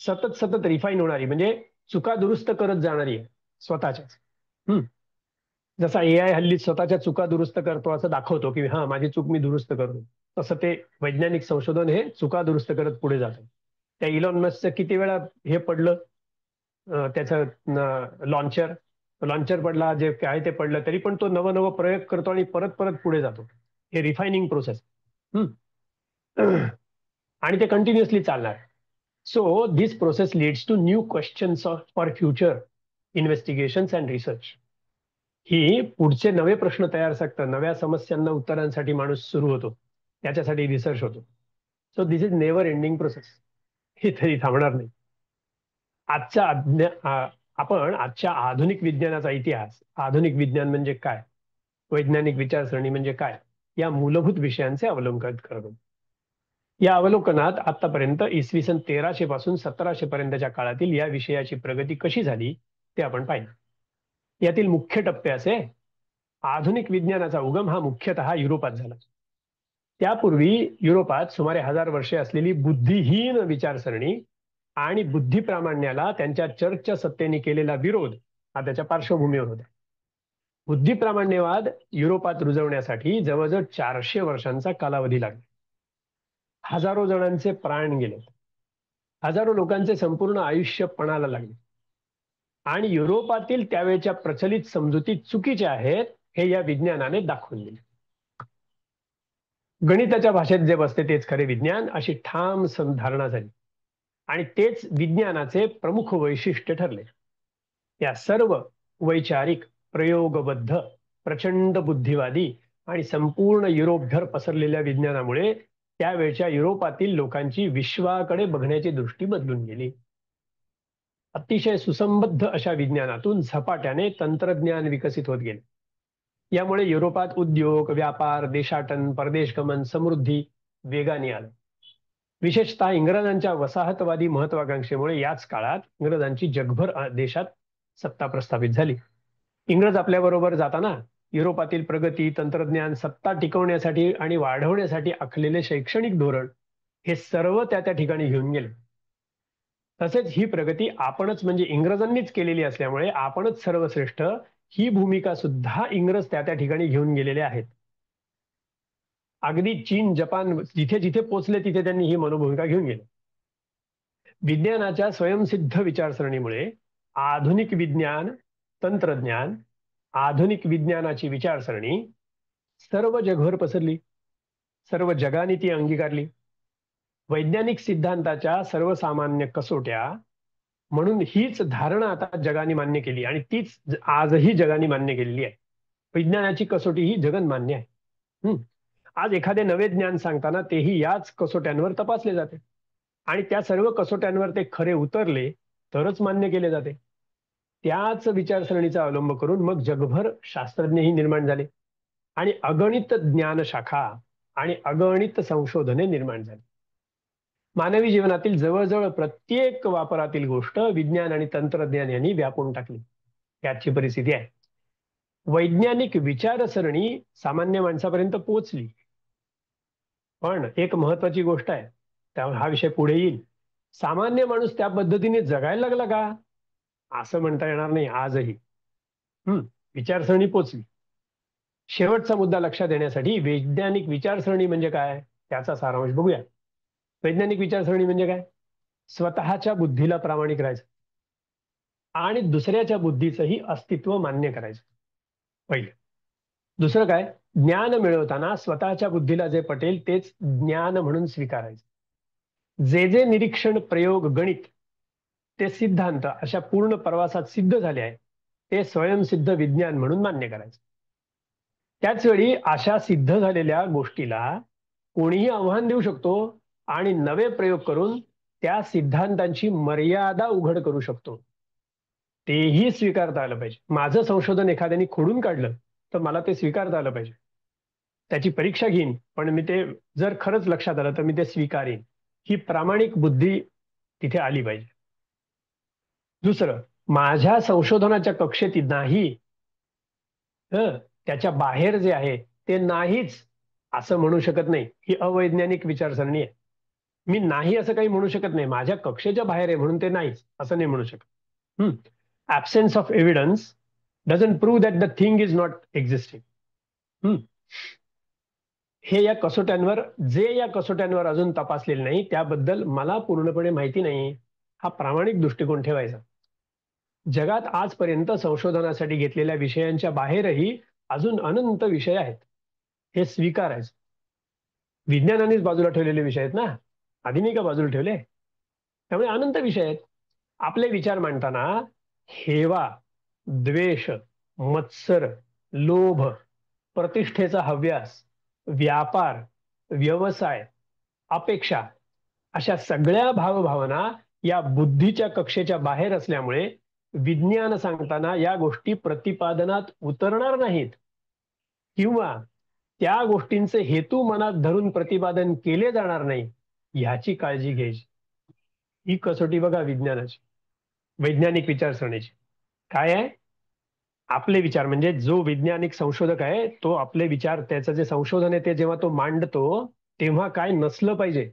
सतत सतत रिफाईन होणारी, म्हणजे चुका दुरुस्त करत जाणारी आहे स्वतःच्याच. जसा AI हल्ली स्वतःच्या चुका दुरुस्त करतो असं दाखवतो की हा माझी चूक मी दुरुस्त करतो, तसं ते वैज्ञानिक संशोधन हे चुका दुरुस्त करत पुढे जातं. त्या इलॉन मस्कचं किती वेळा हे पडलं, त्याचं लॉन्चर पडला, जे काय ते पडलं, तरी पण तो नवं प्रयोग करतो आणि परत परत पुढे जातो. हे रिफायनिंग प्रोसेस. आणि ते कंटिन्युअसली चालणार. So this process leads to new questions for future investigations and research. ही पुढचे नवे प्रश्न तयार शकतात, नव्या समस्यांना उत्तरांसाठी माणूस सुरू होतो, त्याच्यासाठी रिसर्च होतो. So this is never ending process. हे तरी थांबणार नाही. आपण आजच्या आधुनिक विज्ञानाचा इतिहास, आधुनिक विज्ञान म्हणजे काय, वैज्ञानिक विचारसरणी म्हणजे काय, या मूलभूत विषयांचे अवलोकन करतो. या अवलोकनात आतापर्यंत इसवी सन 1300 पासून 1700 पर्यंतच्या काळातील या विषयाची प्रगती कशी झाली ते आपण पाहिलं. यातील मुख्य टप्पे असे: आधुनिक विज्ञानाचा उगम हा मुख्यतः युरोपात झाला. त्यापूर्वी युरोपात सुमारे 1000 वर्षे असलेली बुद्धिहीन विचारसरणी आणि बुद्धिप्रामाण्याला त्यांच्या चर्चच्या सत्तेने केलेला विरोध हा त्याच्या पार्श्वभूमीवर होता. बुद्धिप्रामाण्यवाद युरोपात रुजवण्यासाठी जवळजवळ 400 वर्षांचा कालावधी लागला. हजारो जणांचे प्राण गेले, हजारो लोकांचे संपूर्ण आयुष्य पणाला लागले आणि युरोपातील त्यावेळच्या प्रचलित समजुती चुकीच्या आहेत हे या विज्ञानाने दाखवून दिले. गणिताच्या भाषेत जे बसते तेच खरे विज्ञान अशी ठाम धारणा झाली आणि तेच विज्ञानाचे प्रमुख वैशिष्ट्य ठरले. या सर्व वैचारिक, प्रयोगबद्ध, प्रचंड बुद्धिवादी आणि संपूर्ण युरोपभर पसरलेल्या विज्ञानामुळे त्यावेळच्या युरोपातील लोकांची विश्वाकडे बघण्याची दृष्टी बदलून गेली. अतिशय सुसंबद्ध अशा विज्ञानातून झपाट्याने तंत्रज्ञान विकसित होत गेले. यामुळे युरोपात उद्योग, व्यापार, देशाटन, परदेशगमन, समृद्धी वेगाने आलं. विशेषतः इंग्रजांच्या वसाहतवादी महत्वाकांक्षेमुळे याच काळात इंग्रजांची जगभर देशात सत्ता प्रस्थापित झाली. इंग्रज आपल्याबरोबर जाताना युरोपातील प्रगती, तंत्रज्ञान, सत्ता टिकवण्यासाठी आणि वाढवण्यासाठी आखलेले शैक्षणिक धोरण हे सर्व त्या ठिकाणी घेऊन गेले. तसेच ही प्रगती आपणच म्हणजे इंग्रजांनीच केलेली असल्यामुळे आपणच सर्वश्रेष्ठ ही भूमिका सुद्धा इंग्रज त्या ठिकाणी घेऊन गेलेले आहेत. अगदी चीन, जपान जिथे जिथे पोहोचले तिथे त्यांनी ही मनोभूमिका घेऊन गेली. विज्ञानाच्या स्वयंसिद्ध विचारसरणीमुळे आधुनिक विज्ञान, तंत्रज्ञान, आधुनिक विज्ञानाची विचारसरणी सर्व जगभर पसरली. सर्व जगाने ती अंगीकारली. वैज्ञानिक सिद्धांताच्या सर्वसामान्य कसोट्या म्हणून हीच धारणा आता जगाने मान्य केली आणि तीच आजही जगाने मान्य केलेली आहे. विज्ञानाची कसोटी ही जगन्मान्य आहे. आज एखादे नवे ज्ञान सांगताना तेही याच कसोट्यांवर तपासले जाते आणि त्या सर्व कसोट्यांवर ते खरे उतरले तरच मान्य केले जाते. त्याच विचारसरणीचा अवलंब करून मग जगभर शास्त्रज्ञही निर्माण झाले आणि अगणित ज्ञानशाखा आणि अगणित संशोधने निर्माण झाली. मानवी जीवनातील जवळजवळ प्रत्येक वापरातील गोष्ट विज्ञान आणि तंत्रज्ञान यांनी व्यापून टाकली. याची परिस्थिती आहे. वैज्ञानिक विचारसरणी सामान्य माणसापर्यंत पोहोचली, पण एक महत्वाची गोष्ट आहे, त्यामुळे हा विषय पुढे येईल. सामान्य माणूस त्या पद्धतीने जगायला लागला का असं म्हणता येणार नाही आजही. विचारसरणी पोचली. शेवटचा मुद्दा लक्षात येण्यासाठी वैज्ञानिक विचारसरणी म्हणजे काय त्याचा सारांश बघूया. वैज्ञानिक विचारसरणी म्हणजे काय? स्वतःच्या बुद्धीला प्रामाणिक राहायचं आणि दुसऱ्याच्या बुद्धीचंही अस्तित्व मान्य करायचं पहिलं. दुसरं काय? ज्ञान मिळवताना स्वतःच्या बुद्धीला जे पटेल तेच ज्ञान म्हणून स्वीकारायचं. जे जे निरीक्षण, प्रयोग, गणित ते सिद्धांत अशा पूर्ण प्रवासात सिद्ध झाले आहे ते स्वयंसिद्ध विज्ञान म्हणून मान्य करायचं. त्याच वेळी अशा सिद्ध झालेल्या गोष्टीला कोणीही आव्हान देऊ शकतो आणि नवे प्रयोग करून त्या सिद्धांतांची मर्यादा उघड करू शकतो. तेही स्वीकारता आलं पाहिजे. माझं संशोधन एखाद्याने खोडून काढलं तर मला ते स्वीकारता आलं पाहिजे. त्याची परीक्षा घेईन, पण मी ते जर खरंच लक्षात आलं तर मी ते स्वीकारेन. ही प्रामाणिक बुद्धी तिथे आली पाहिजे. दुसरं, माझ्या संशोधनाच्या कक्षेत नाही, त्याच्या बाहेर जे आहे ते नाहीच असं म्हणू शकत नाही. ही अवैज्ञानिक विचारसरणी आहे. मी नाही असं काही म्हणू शकत नाही. माझ्या कक्षेच्या बाहेर आहे म्हणून ते नाहीच असं नाही म्हणू शकत. Absence of evidence doesn't prove that the thing is not existing. हे या कसोट्यांवर अजून तपासलेले नाही त्याबद्दल मला पूर्णपणे माहिती नाही, हा प्रामाणिक दृष्टिकोन ठेवायचा. जगात आजपर्यंत संशोधनासाठी घेतलेल्या विषयांच्या बाहेरही अजून अनंत विषय आहेत, हे स्वीकारायचं. विज्ञानानेच बाजूला ठेवलेले विषय आहेत ना, आधी नाही का बाजूला ठेवले. त्यामुळे अनंत विषय आहेत. आपले विचार मांडताना हेवा, द्वेष, मत्सर, लोभ, प्रतिष्ठेचा हव्यास, व्यापार, व्यवसाय, अपेक्षा अशा सगळ्या भावभावना या बुद्धीच्या कक्षेच्या बाहेर असल्यामुळे विज्ञान सांगताना या गोष्टी प्रतिपादनात उतरणार नाहीत किंवा त्या गोष्टींचे हेतू मनात धरून प्रतिपादन केले जाणार नाही ह्याची काळजी घ्यायची. ही कसोटी बघा विज्ञानाची, वैज्ञानिक विचारसरणीची. काय आहे? आपले विचार म्हणजे जो वैज्ञानिक संशोधक आहे तो आपले विचार, त्याचं जे संशोधन आहे ते जेव्हा तो मांडतो तेव्हा काय नसलं पाहिजे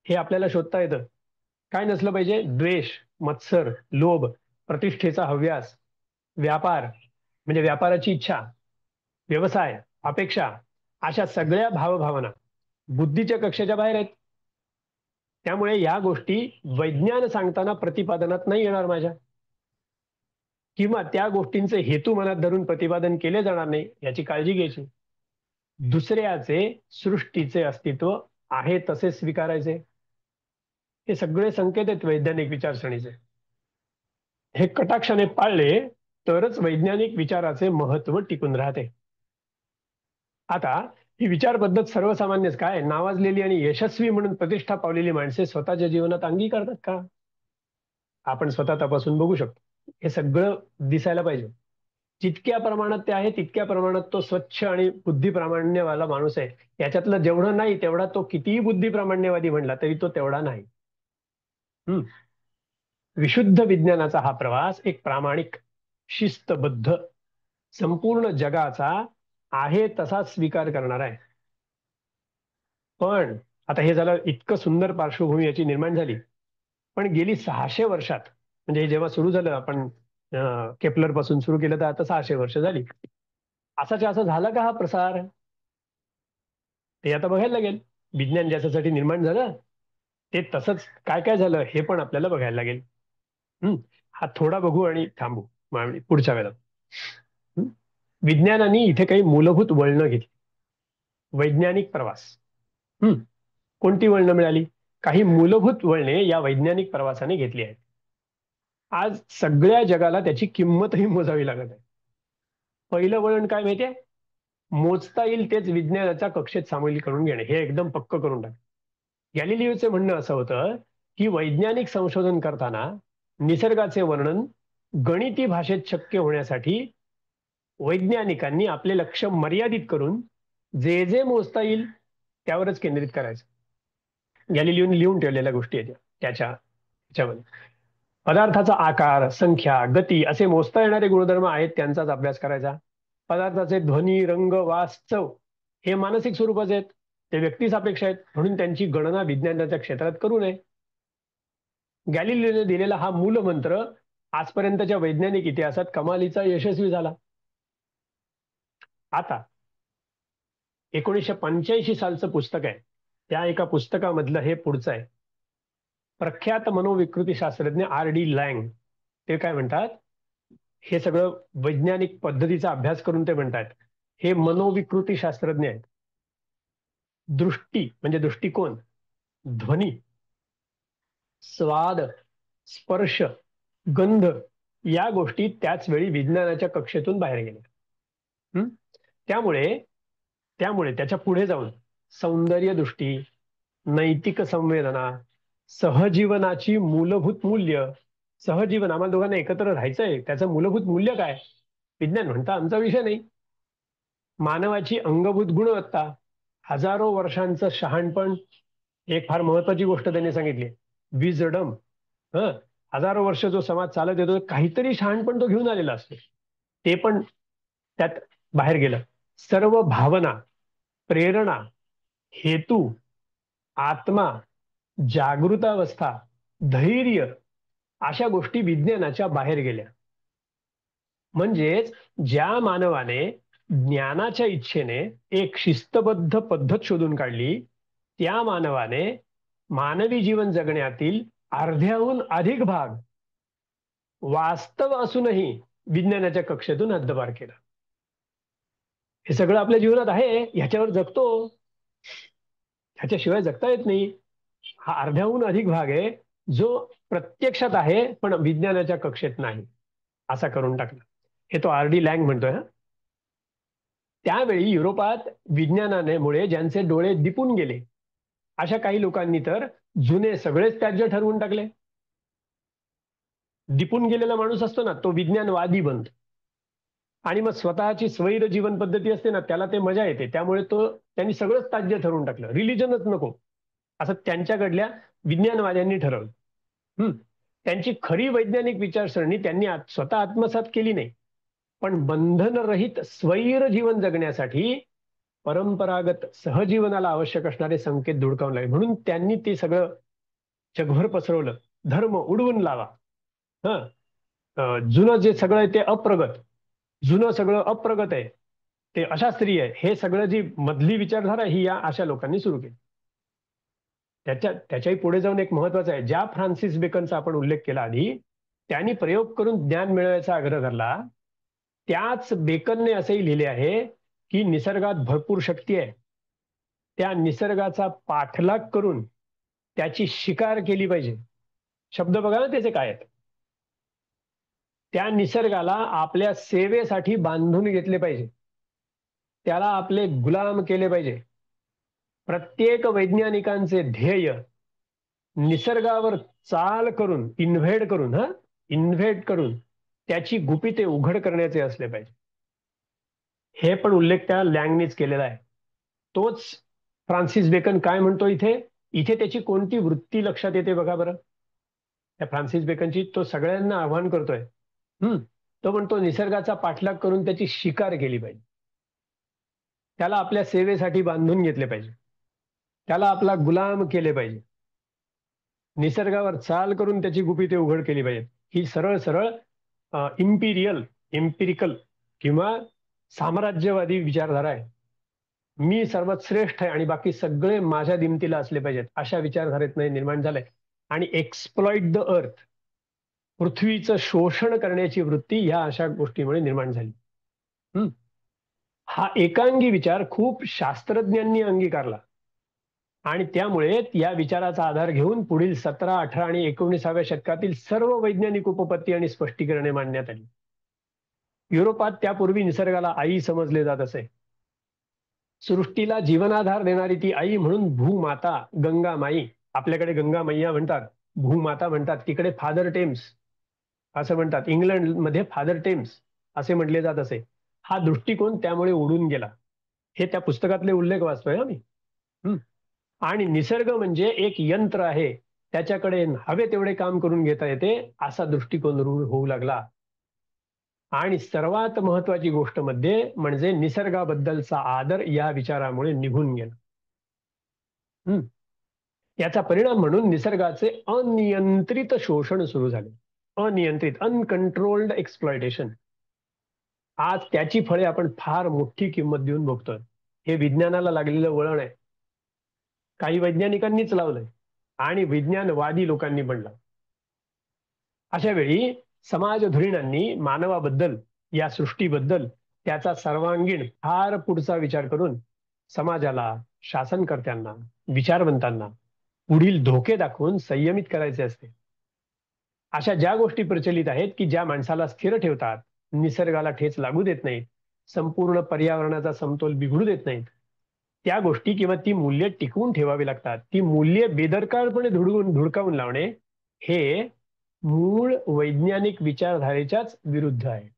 हे आपल्याला शोधता येतं. काय नसलं पाहिजे? द्वेष, मत्सर, लोभ, प्रतिष्ठेचा हव्यास, व्यापार म्हणजे व्यापाराची इच्छा, व्यवसाय, अपेक्षा अशा सगळ्या भावभावना बुद्धीच्या कक्षेच्या बाहेर आहेत. त्यामुळे या गोष्टी वैज्ञान सांगताना प्रतिपादनात नाही येणार माझ्या, किंवा त्या गोष्टींचे हेतू मनात धरून प्रतिपादन केले जाणार नाही याची काळजी घ्यायची. दुसऱ्याचे, सृष्टीचे अस्तित्व आहे तसे स्वीकारायचे. हे सगळे संकेत आहेत वैज्ञानिक विचारसरणीचे. हे कटाक्षाने पाळले तरच वैज्ञानिक विचाराचे महत्व टिकून राहते. आता ही विचार पद्धत सर्वसामान्यच काय नावाजलेली आणि यशस्वी म्हणून प्रतिष्ठा पावलेली माणसे स्वतःच्या जीवनात अंगीकारतात का? आपण स्वतः तपासून बघू शकतो. हे सगळं दिसायला पाहिजे. जितक्या प्रमाणात ते आहे तितक्या प्रमाणात तो स्वच्छ आणि बुद्धिप्रामाण्यवाला माणूस आहे. याच्यातलं जेवढं नाही तेवढा तो कितीही बुद्धिप्रामाण्यवादी म्हणला तरी तो तेवढा नाही. हम्म. विशुद्ध विज्ञानाचा हा प्रवास एक प्रामाणिक, शिस्तबद्ध, संपूर्ण जगाचा आहे तसा स्वीकार करणार आहे. पण आता हे झालं, इतकं सुंदर पार्श्वभूमी याची निर्माण झाली. पण गेली 600 वर्षात, म्हणजे जेव्हा सुरू झालं, आपण केपलर पासून सुरू केलं तर आता 600 वर्ष झाली. असाच्या असं झालं का हा प्रसार? ते आता बघायला लागेल. विज्ञान ज्याच्यासाठी निर्माण झालं ते तसंच काय काय झालं हे पण आपल्याला बघायला लागेल. हा थोडा बघू आणि थांबू पुढच्या वेळेला. विज्ञानाने इथे काही मूलभूत वळणं घेतली. वैज्ञानिक प्रवास. कोणती वळणं मिळाली? काही मूलभूत वळणे या वैज्ञानिक प्रवासाने घेतली आहेत. आज सगळ्या जगाला त्याची किंमतही मोजावी लागत आहे. पहिलं वळण काय माहितीये? मोजता येईल तेच विज्ञानाच्या कक्षेत सामील करून घेणे. हे एकदम पक्क करून टाक. गॅलिलिओचे म्हणणं असं होतं की वैज्ञानिक संशोधन करताना निसर्गाचे वर्णन गणिती भाषेत शक्य होण्यासाठी वैज्ञानिकांनी आपले लक्ष मर्यादित करून जे जे मोजता येईल त्यावरच केंद्रित करायचं. गॅलिलिओने लिहून ठेवलेल्या गोष्टी आहेत त्याच्यामध्ये. पदार्थाचा आकार, संख्या, गती असे मोजता येणारे गुणधर्म आहेत त्यांचाच अभ्यास करायचा. पदार्थाचे ध्वनी, रंग, वास, चव हे मानसिक स्वरूपाचे आहेत, ते व्यक्तिसापेक्ष आहेत, म्हणून त्यांची गणना विज्ञानाच्या क्षेत्रात करू नये. गॅलिलिओने दिलेला हा मूलमंत्र आजपर्यंतच्या वैज्ञानिक इतिहासात कमालीचा यशस्वी झाला. आता 1985 सालचं पुस्तक आहे, त्या एका पुस्तकामधलं हे पुढचं आहे. प्रख्यात मनोविकृती शास्त्रज्ञ R.D. लँग ते काय म्हणतात? हे सगळं वैज्ञानिक पद्धतीचा अभ्यास करून ते म्हणतात हे मनोविकृती शास्त्रज्ञ आहेत. दृष्टी म्हणजे दृष्टिकोन, ध्वनी, स्वाद, स्पर्श, गंध या गोष्टी त्याच वेळी विज्ञानाच्या कक्षेतून बाहेर गेल्या. त्यामुळे त्यामुळे त्याच्या पुढे जाऊन सौंदर्य दृष्टी, नैतिक संवेदना, सहजीवनाची मूलभूत मूल्य, सहजीवन आम्हाला दोघांना एकत्र राहायचंय त्याचं मूलभूत मूल्य काय? विज्ञान म्हणता आमचा विषय नाही. मानवाची अंगभूत गुणवत्ता, हजारो वर्षांचं शहाणपण, एक फार महत्वाची गोष्ट त्यांनी सांगितली, विजडम. हजारो वर्ष जो समाज चालत येतो काहीतरी शहाणपण तो घेऊन आलेला असतो, ते पण त्यात बाहेर गेलं. सर्व भावना, प्रेरणा, हेतू, आत्मा, जागृतावस्था, धैर्य अशा गोष्टी विज्ञानाच्या बाहेर गेल्या. म्हणजेच ज्या मानवाने ज्ञानाच्या इच्छेने एक शिस्तबद्ध पद्धत शोधून काढली त्या मानवाने मानवी जीवन जगण्यातील अर्ध्याहून अधिक भाग वास्तव असूनही विज्ञानाच्या कक्षेतून हद्दपार केला. हे सगळं आपल्या जीवनात आहे, ह्याच्यावर जगतो, ह्याच्याशिवाय जगता येत नाही. हा अर्ध्याहून अधिक भाग आहे जो प्रत्यक्षात आहे पण विज्ञानाच्या कक्षेत नाही, असा करून टाकला. हे तो R.D. लँग म्हणतोय. त्यावेळी युरोपात विज्ञानामुळे ज्यांचे डोळे दिपून गेले अशा काही लोकांनी तर जुने सगळेच त्याज्य ठरवून टाकले. दिपून गेलेला माणूस असतो ना तो विज्ञानवादी बनतो आणि मग स्वतःची स्वैर जीवन पद्धती असते ना त्याला ते मजा येते, त्यामुळे त्यांनी सगळंच त्याज्य ठरवून टाकलं, रिलिजनच नको असं त्यांच्याकडल्या विज्ञानवाद्यांनी ठरवलं. त्यांची खरी वैज्ञानिक विचारसरणी त्यांनी स्वतः आत्मसात केली नाही, पण बंधनरहित स्वैर जीवन जगण्यासाठी परंपरागत सहजीवनाला आवश्यक असणारे संकेत धुडकावून लागले, म्हणून त्यांनी ते सगळं जगभर पसरवलं. धर्म उडवून लावा, जुनं जे सगळं आहे ते अप्रगत, जुनं सगळं अप्रगत आहे, ते अशास्त्रीय आहे, हे सगळं जी मधली विचारधारा ही या अशा लोकांनी सुरू केली. त्याच्याही पुढे जाऊन एक महत्वाचं आहे, ज्या फ्रान्सिस बेकनचा आपण उल्लेख केला आधी, त्यांनी प्रयोग करून ज्ञान मिळवायचा आग्रह धरला, त्याच बेकनने असेही लिहिले आहे की निसर्गात भरपूर शक्ती आहे, त्या निसर्गाचा पाठलाग करून त्याची शिकार केली पाहिजे. शब्द बघा ना त्याचे काय आहेत. त्या निसर्गाला आपल्या सेवेसाठी बांधून घेतले पाहिजे, त्याला आपले गुलाम केले पाहिजे. प्रत्येक वैज्ञानिकांचे ध्येय निसर्गावर चाल करून इन्व्हेड करून त्याची गुपिते उघड करण्याचे असले पाहिजे. हे पण उल्लेख त्या लँगनेच केलेला आहे. तोच फ्रान्सिस बेकन काय म्हणतो इथे, इथे त्याची कोणती वृत्ती लक्षात येते बघा बरं. त्या फ्रान्सिस बेकनची तो सगळ्यांना आव्हान करतोय. तो म्हणतो निसर्गाचा पाठलाग करून त्याची शिकार केली पाहिजे, त्याला आपल्या सेवेसाठी बांधून घेतले पाहिजे, त्याला आपला गुलाम केले पाहिजे, निसर्गावर चाल करून त्याची गुपिते उघड केली पाहिजेत. ही सरळ सरळ एम्पिरिकल किंवा साम्राज्यवादी विचारधारा आहे. मी सर्वात श्रेष्ठ आहे आणि बाकी सगळे माझ्या दिमतीला असले पाहिजेत, अशा विचारधारेतनं निर्माण झालंय. आणि एक्सप्लॉइट द अर्थ, पृथ्वीचं शोषण करण्याची वृत्ती ह्या अशा गोष्टीमुळे निर्माण झाली. हा एकांगी विचार खूप शास्त्रज्ञांनी अंगीकारला आणि त्यामुळे या विचाराचा आधार घेऊन पुढील 17, 18 आणि 19व्या शतकातील सर्व वैज्ञानिक उपपत्ती आणि स्पष्टीकरणे मांडण्यात आली. युरोपात त्यापूर्वी निसर्गाला आई समजले जात असे. सृष्टीला जीवनाधार देणारी ती आई म्हणून भूमाता, गंगा माई, आपल्याकडे गंगा मैया म्हणतात, भूमाता म्हणतात, तिकडे फादर टेम्स असं म्हणतात, इंग्लंडमध्ये फादर टेम्स असे म्हटले जात असे. हा दृष्टिकोन त्यामुळे उडून गेला. हे त्या पुस्तकातले उल्लेख वाचतोय मी. आणि निसर्ग म्हणजे एक यंत्र आहे, त्याच्याकडे हवे तेवढे काम करून घेता येते, असा दृष्टिकोन रूढ होऊ लागला. आणि सर्वात महत्वाची गोष्ट म्हणजे निसर्गाबद्दलचा आदर या विचारामुळे निघून गेला. याचा परिणाम म्हणून निसर्गाचे अनियंत्रित शोषण सुरू झाले. Uncontrolled exploitation. आज त्याची फळे आपण फार मोठी किंमत देऊन बघतोय. हे विज्ञानाला लागलेलं वळण आहे. काही वैज्ञानिकांनीच लावलंय आणि विज्ञानवादी लोकांनी पण लावलं. अशा वेळी समाज धुरीणांनी मानवाबद्दल, या सृष्टीबद्दल त्याचा सर्वांगीण फार पुढचा विचार करून समाजाला, शासनकर्त्यांना, विचारवंतांना पुढील धोके दाखवून संयमित करायचे असते. अशा ज्या गोष्टी प्रचलित आहेत की ज्या माणसाला स्थिर ठेवतात, निसर्गाला ठेच लागू देत नाहीत, संपूर्ण पर्यावरणाचा समतोल बिघडू देत नाहीत, त्या गोष्टी किंवा ती मूल्य टिकवून ठेवावी लागतात. ती मूल्य बेदरकारपणे धुडकावून लावणे हे मूळ वैज्ञानिक विचारधारेच्याच विरुद्ध आहे.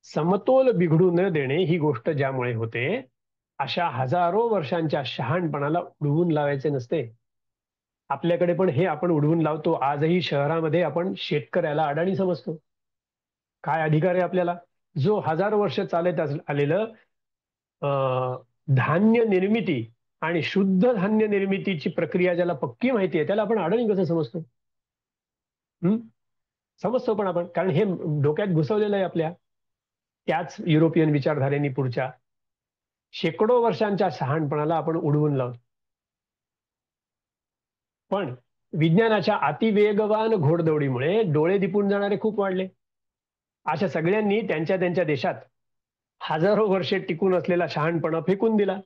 समतोल बिघडू न देणे ही गोष्ट ज्यामुळे होते, अशा हजारो वर्षांच्या शहाणपणाला उडवून लावायचे नसते. आपल्याकडे पण हे आपण उडवून लावतो. आजही शहरामध्ये आपण शेतकऱ्याला अडाणी समजतो. काय अधिकार आहे आपल्याला? जो हजारो वर्ष चालत आलेलं धान्य निर्मिती आणि शुद्ध धान्य निर्मितीची प्रक्रिया ज्याला पक्की माहिती आहे, त्याला आपण अडाणी कसं समजतो? समजतो पण आपण, कारण हे डोक्यात घुसवलेलं आहे आपल्या. त्याच युरोपियन विचारधारेने पुढच्या शेकडो वर्षांच्या शहाणपणाला आपण उडवून लावतो. पण विज्ञानाच्या अतिवेगवान घोडदौडीमुळे डोळे दिपून जाणारे खूप वाढले. अशा सगळ्यांनी त्यांच्या त्यांच्या देशात हजारो वर्षे टिकून असलेला शहाणपणा फेकून दिला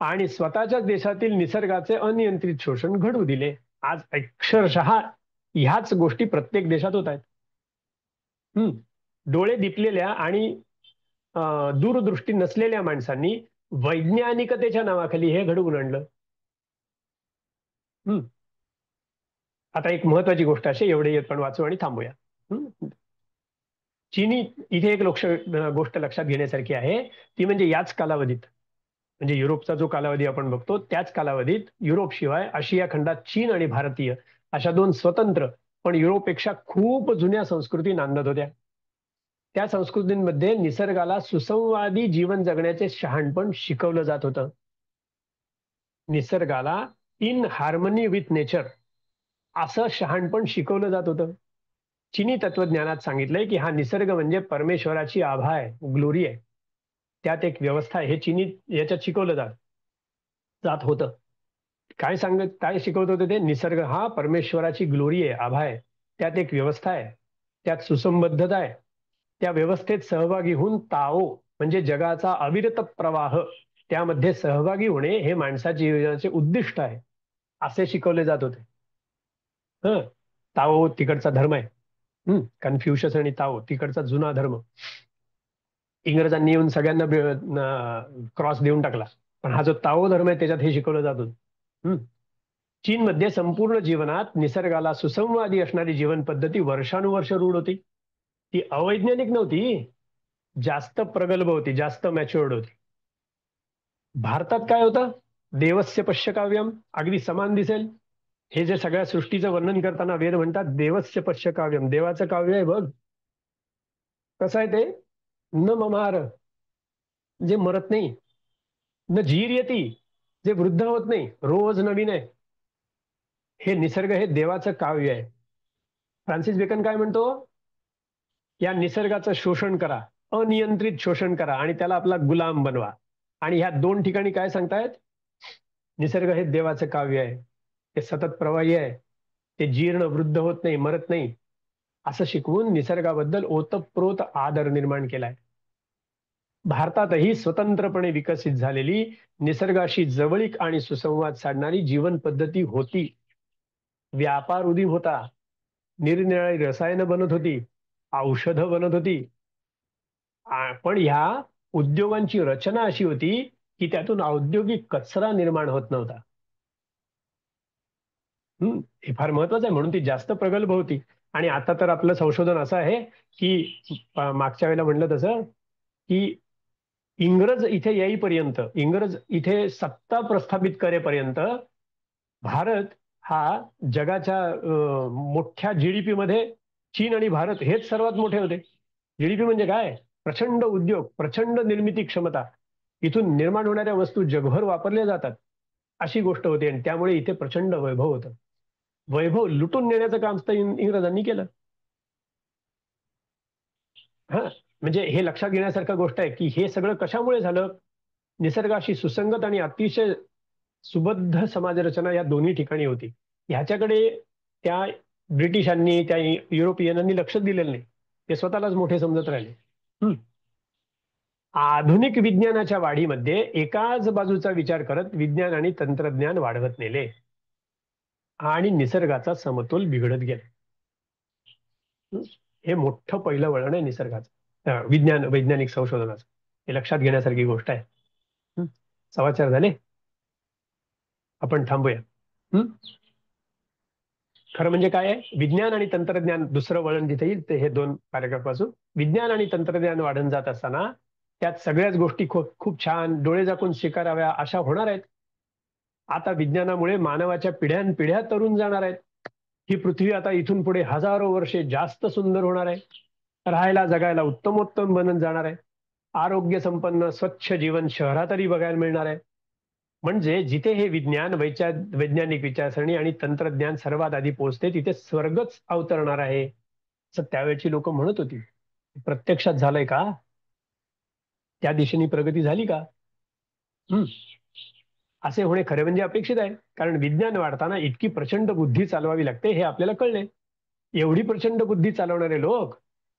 आणि स्वतःच्याच देशातील निसर्गाचे अनियंत्रित शोषण घडवू दिले. आज अक्षरशः ह्याच गोष्टी प्रत्येक देशात होत आहेत. डोळे दिपलेल्या आणि दूरदृष्टी नसलेल्या माणसांनी वैज्ञानिकतेच्या नावाखाली हे घडवून आणलं. आता एक महत्वाची गोष्ट अशी, एवढे पण वाचू आणि थांबूया. चीनी, इथे एक गोष्ट लक्षात घेण्यासारखी आहे, ती म्हणजे याच कालावधीत, म्हणजे युरोपचा जो कालावधी आपण बघतो त्याच कालावधीत युरोप शिवाय आशिया खंडात चीन आणि भारतीय अशा दोन स्वतंत्र पण युरोपपेक्षा खूप जुन्या संस्कृती नांदत होत्या. त्या संस्कृतींमध्ये निसर्गाला सुसंवादी जीवन जगण्याचे शहाणपण शिकवलं जात होतं. निसर्गाला इन हार्मनी विथ नेचर असं शहाणपण शिकवलं जात होतं. चीनी तत्वज्ञानात सांगितलंय की हा निसर्ग म्हणजे परमेश्वराची आभा आहे, ग्लोरी आहे, त्यात एक व्यवस्था आहे. हे चीनी याच्यात शिकवलं जात होतं. काय शिकवत होते ते? निसर्ग हा परमेश्वराची ग्लोरी आहे, आभा आहे, त्यात एक व्यवस्था आहे, त्यात सुसंबद्धता आहे, त्या व्यवस्थेत सहभागी होऊन ताओ म्हणजे जगाचा अविरत प्रवाह, त्यामध्ये सहभागी होणे हे माणसाच्या जीवनाचे उद्दिष्ट आहे, असे शिकवले जात होते. ताओ तिकडचा धर्म आहे. कन्फ्युशस आणि ताओ तिकडचा जुना धर्म इंग्रजांनी येऊन सगळ्यांना क्रॉस देऊन टाकला. पण हा जो ताओ धर्म आहे त्याच्यात हे शिकवलं जातं. चीनमध्ये संपूर्ण जीवनात निसर्गाला सुसंवादी असणारी जीवन पद्धती वर्षानुवर्ष रूढ होती. ती अवैज्ञानिक नव्हती, जास्त प्रगल्भ होती, जास्त मॅच्युअर्ड होती. भारतात काय होतं? देवस्य पश्यकाव्यम, अगदी समान दिसेल. हे जे सगळ्या सृष्टीचं वर्णन करताना वेद म्हणतात देवस्य पश्यकाव्यम, देवाचं काव्य आहे बघ. कसं आहे ते? न ममार, जे मरत नाही, न जीर्यती, जे वृद्ध होत नाही, रोज नवीन आहे. हे निसर्ग हे देवाचं काव्य आहे. फ्रान्सिस बेकन काय म्हणतो? या निसर्गाचं शोषण करा, अनियंत्रित शोषण करा आणि त्याला आपला गुलाम बनवा. आणि ह्या दोन ठिकाणी काय सांगतायत? निसर्ग हे देवाचं काव्य आहे, ते सतत प्रवाही आहे, ते जीर्ण वृद्ध होत नाही, मरत नाही, असं शिकवून निसर्गाबद्दल ओतप्रोत आदर निर्माण केलाय. भारतातही स्वतंत्रपणे विकसित झालेली निसर्गाशी जवळीक आणि सुसंवाद साधणारी जीवन पद्धती होती. व्यापार उदीम होता, निरनिराळी रसायनं बनत होती, औषधं बनत होती. पण ह्या उद्योगांची रचना अशी होती की त्यातून औद्योगिक कचरा निर्माण होत नव्हता. हे फार महत्वाचं आहे, म्हणून ती जास्त प्रगल्भ होती. आणि आता तर आपलं संशोधन असं आहे की मागच्या वेळेला म्हणलं तसं की इंग्रज इथे येईपर्यंत, इंग्रज इथे सत्ता प्रस्थापित करेपर्यंत भारत हा जगाच्या मोठ्या जीडीपी मध्ये चीन आणि भारत हेच सर्वात मोठे होते. जीडीपी म्हणजे काय? प्रचंड उद्योग, प्रचंड निर्मिती क्षमता, इथून निर्माण होणाऱ्या वस्तू जगभर वापरल्या जातात, अशी गोष्ट होती. आणि त्यामुळे इथे प्रचंड वैभव होतं. वैभव लुटून नेण्याचं काम इंग्रजांनी केलं. हा, म्हणजे हे लक्षात घेण्यासारखं गोष्ट आहे की हे सगळं कशामुळे झालं? निसर्गाशी सुसंगत आणि अतिशय सुबद्ध समाजरचना या दोन्ही ठिकाणी होती. ह्याच्याकडे त्या ब्रिटिशांनी, त्या युरोपियनांनी लक्ष दिलेलं नाही. ते स्वतःलाच मोठे समजत राहिले. आधुनिक विज्ञानाच्या वाढीमध्ये एकाच बाजूचा विचार करत विज्ञान आणि तंत्रज्ञान वाढवत नेले आणि निसर्गाचा समतोल बिघडत गेला. हे मोठं पहिलं वळण आहे निसर्गाचं, वैज्ञानिक संशोधनाचं. हे लक्षात घेण्यासारखी गोष्ट आहे. समाचार झाले, आपण थांबूया. खरं म्हणजे काय आहे? विज्ञान आणि तंत्रज्ञान, दुसरं वळण जिथे येईल ते हे दोन पॅराग्राफ पासून. विज्ञान आणि तंत्रज्ञान वाढून जात असताना त्यात सगळ्याच गोष्टी खूप खूप छान डोळे झाकून स्वीकाराव्या अशा होणार आहेत. आता विज्ञानामुळे मानवाच्या पिढ्यानपिढ्या तरुण जाणार आहेत. ही पृथ्वी आता इथून पुढे हजारो वर्षे जास्त सुंदर होणार आहे. राहायला जगायला उत्तमोत्तम बनत जाणार आहे. आरोग्य संपन्न स्वच्छ जीवन शहरातही बघायला मिळणार आहे. म्हणजे जिथे हे विज्ञान, वैज्ञानिक विचारसरणी आणि तंत्रज्ञान सर्वात आधी पोहोचते तिथे स्वर्गच अवतरणार आहे, असं त्यावेळची लोक म्हणत होती. प्रत्यक्षात झालंय का? त्या दिशेने प्रगती झाली का? असे होणे खरे म्हणजे अपेक्षित आहे. कारण विज्ञान वाढताना इतकी प्रचंड बुद्धी चालवावी लागते हे आपल्याला कळले. एवढी प्रचंड बुद्धी चालवणारे लोक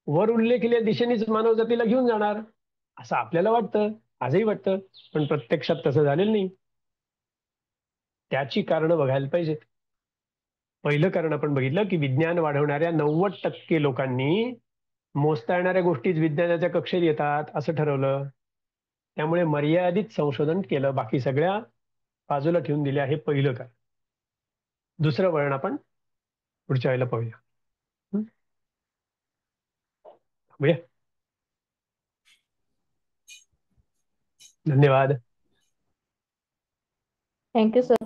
वर उल्लेखलेल्या दिशेनेच मानवजातीला घेऊन जाणार असं आपल्याला वाटतं, आजही वाटतं. पण प्रत्यक्षात तसं झालेलं नाही. त्याची कारणं बघायला पाहिजेत. पहिलं कारण आपण बघितलं की विज्ञान वाढवणाऱ्या 90% लोकांनी मोजता येणाऱ्या गोष्टीच विज्ञानाच्या कक्षेत येतात असं ठरवलं. त्यामुळे मर्यादित संशोधन केलं, बाकी सगळ्या बाजूला ठेवून दिल्या. हे पहिलं कारण. दुसरं वळण आपण पुढच्या वेळेला पाहूया. धन्यवाद. Thank you sir.